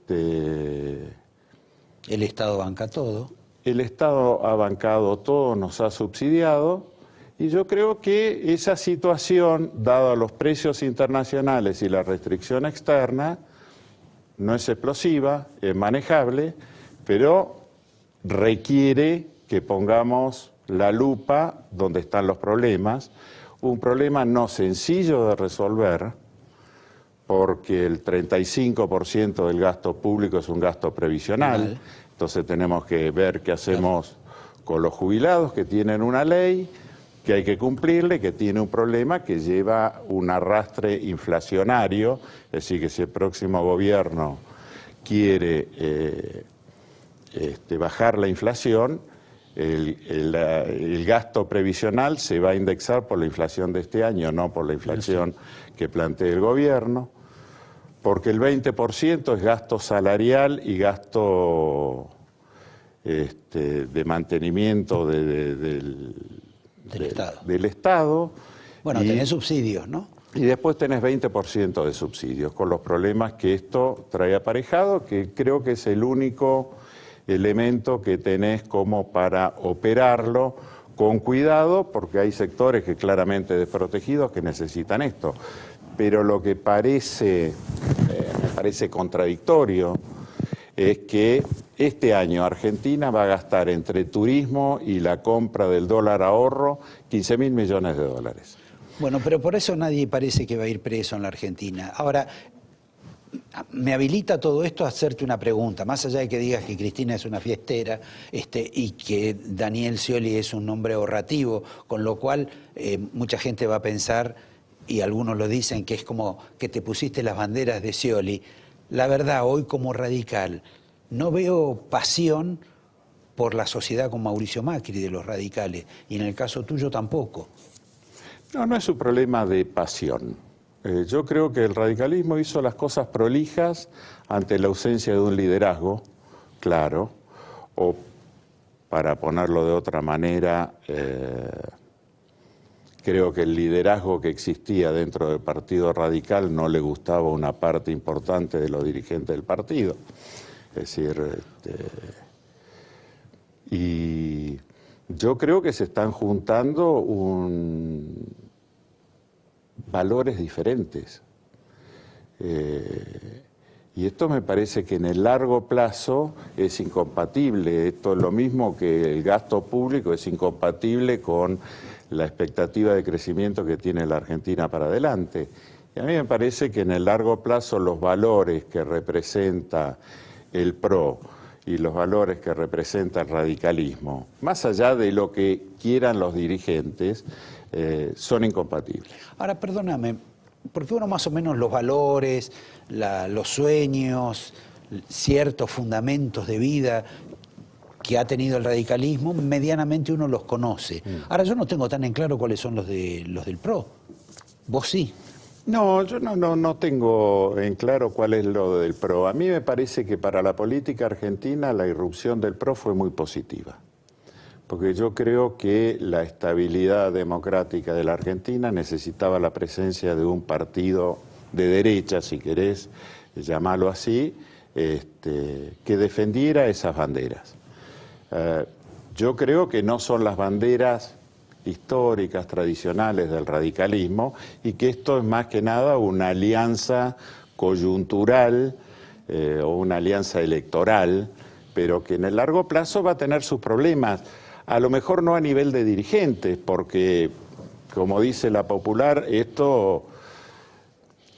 Speaker 1: Estado banca todo.
Speaker 8: El Estado ha bancado todo, nos ha subsidiado, y yo creo que esa situación, dada los precios internacionales y la restricción externa, no es explosiva, es manejable, pero requiere que pongamos la lupa donde están los problemas. Un problema no sencillo de resolver, porque el 35% del gasto público es un gasto previsional. Entonces tenemos que ver qué hacemos con los jubilados que tienen una ley que hay que cumplirle, que tiene un problema que lleva un arrastre inflacionario, es decir, que si el próximo gobierno quiere bajar la inflación, el gasto previsional se va a indexar por la inflación de este año, no por la inflación que plantea el gobierno, porque el 20% es gasto salarial y gasto de mantenimiento del Estado.
Speaker 1: Bueno, tenés subsidios, ¿no?
Speaker 8: Y después tenés 20% de subsidios, con los problemas que esto trae aparejado, que creo que es el único elemento que tenés como para operarlo con cuidado, porque hay sectores que claramente desprotegidos que necesitan esto. Pero lo que me parece contradictorio es que este año Argentina va a gastar entre turismo y la compra del dólar ahorro 15.000 millones de dólares.
Speaker 1: Bueno, pero por eso nadie parece que va a ir preso en la Argentina. Ahora, me habilita todo esto a hacerte una pregunta, más allá de que digas que Cristina es una fiestera y que Daniel Scioli es un nombre ahorrativo, con lo cual mucha gente va a pensar, y algunos lo dicen, que es como que te pusiste las banderas de Scioli. La verdad, hoy como radical, no veo pasión por la sociedad con Mauricio Macri de los radicales, y en el caso tuyo tampoco.
Speaker 8: No es un problema de pasión. Yo creo que el radicalismo hizo las cosas prolijas ante la ausencia de un liderazgo, claro, o para ponerlo de otra manera, creo que el liderazgo que existía dentro del Partido Radical no le gustaba a una parte importante de los dirigentes del partido. Es decir, y yo creo que se están juntando valores diferentes. Y esto me parece que en el largo plazo es incompatible. Esto es lo mismo que el gasto público es incompatible con la expectativa de crecimiento que tiene la Argentina para adelante. Y a mí me parece que en el largo plazo los valores que representa el PRO y los valores que representa el radicalismo, más allá de lo que quieran los dirigentes, son incompatibles.
Speaker 1: Ahora, perdóname, porque uno más o menos los valores, los sueños, ciertos fundamentos de vida que ha tenido el radicalismo, medianamente uno los conoce. Ahora, yo no tengo tan en claro cuáles son los del PRO. ¿Vos sí?
Speaker 8: No, yo no tengo en claro cuál es lo del PRO. A mí me parece que para la política argentina la irrupción del PRO fue muy positiva. Porque yo creo que la estabilidad democrática de la Argentina necesitaba la presencia de un partido de derecha, si querés llamarlo así, que defendiera esas banderas. Yo creo que no son las banderas históricas, tradicionales del radicalismo, y que esto es más que nada una alianza coyuntural o una alianza electoral, pero que en el largo plazo va a tener sus problemas. A lo mejor no a nivel de dirigentes, porque, como dice la popular,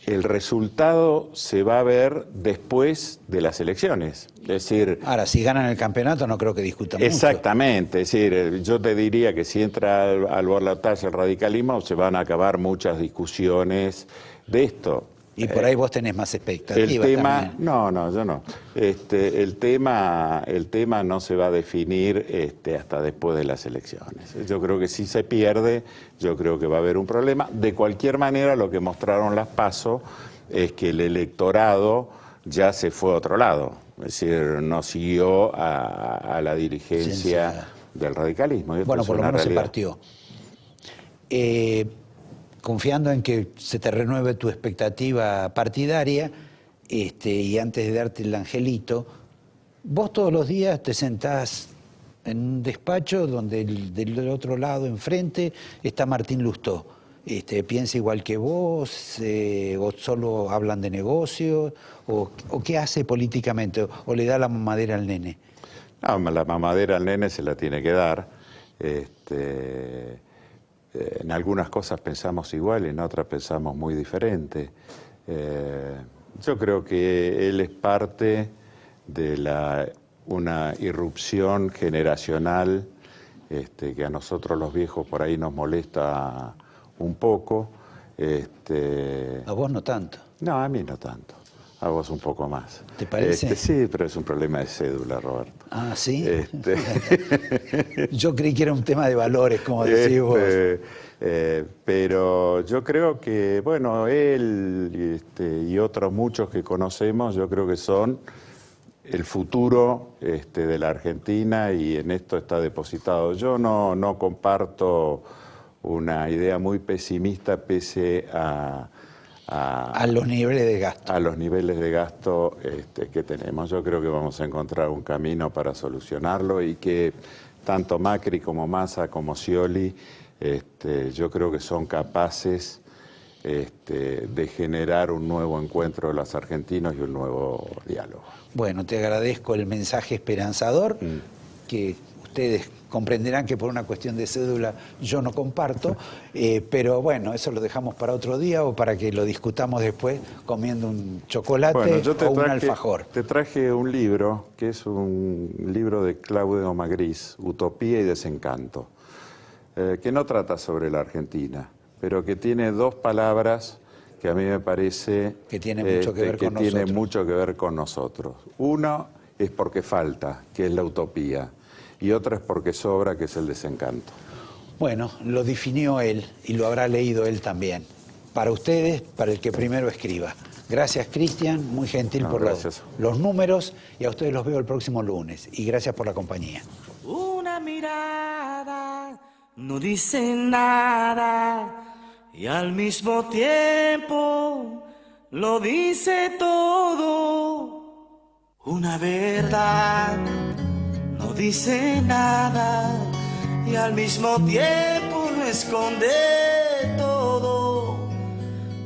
Speaker 8: el resultado se va a ver después de las elecciones. Es decir,
Speaker 1: ahora, si ganan el campeonato no creo que discutan mucho.
Speaker 8: Exactamente, es decir, yo te diría que si entra al balotaje el radicalismo se van a acabar muchas discusiones de esto.
Speaker 1: Y por ahí vos tenés más expectativas.
Speaker 8: El tema,
Speaker 1: también.
Speaker 8: no, yo no. El tema no se va a definir hasta después de las elecciones. Yo creo que si se pierde, yo creo que va a haber un problema. De cualquier manera, lo que mostraron las PASO es que el electorado ya se fue a otro lado. Es decir, no siguió a la dirigencia del radicalismo.
Speaker 1: Bueno, por lo menos se partió. Confiando en que se te renueve tu expectativa partidaria, y antes de darte el angelito, vos todos los días te sentás en un despacho donde del otro lado, enfrente, está Martín Lustó. ¿Piensa igual que vos? ¿O solo hablan de negocios? ¿O qué hace políticamente? ¿O le da la mamadera al nene?
Speaker 8: No, la mamadera al nene se la tiene que dar. En algunas cosas pensamos igual, en otras pensamos muy diferente. Yo creo que él es parte de una irrupción generacional que a nosotros los viejos por ahí nos molesta un poco.
Speaker 1: A vos no tanto.
Speaker 8: No, a mí no tanto. A vos un poco más.
Speaker 1: ¿Te parece?
Speaker 8: Sí, pero es un problema de cédula, Roberto.
Speaker 1: Ah, ¿sí? Yo creí que era un tema de valores, como decís vos.
Speaker 8: Pero yo creo que, bueno, él y otros muchos que conocemos, yo creo que son el futuro de la Argentina y en esto está depositado. Yo no comparto una idea muy pesimista pese a
Speaker 1: los niveles de gasto.
Speaker 8: A los niveles de gasto que tenemos. Yo creo que vamos a encontrar un camino para solucionarlo y que tanto Macri como Massa como Scioli, yo creo que son capaces de generar un nuevo encuentro de los argentinos y un nuevo diálogo.
Speaker 1: Bueno, te agradezco el mensaje esperanzador, que ustedes comprenderán que por una cuestión de cédula yo no comparto, pero bueno, eso lo dejamos para otro día o para que lo discutamos después comiendo un chocolate o un alfajor.
Speaker 8: Te traje un libro, que es un libro de Claudio Magris, Utopía y Desencanto, que no trata sobre la Argentina, pero que tiene dos palabras que a mí me parece
Speaker 1: que tiene mucho que ver con nosotros.
Speaker 8: Tiene mucho que ver con nosotros. Uno es porque falta, que es la utopía, y otra es porque sobra, que es el desencanto.
Speaker 1: Bueno, lo definió él y lo habrá leído él también. Para ustedes, para el que primero escriba. Gracias, Cristian, muy gentil por los números, y a ustedes los veo el próximo lunes. Y gracias por la compañía.
Speaker 9: Una mirada no dice nada y al mismo tiempo lo dice todo. Una verdad no dice nada y al mismo tiempo lo esconde.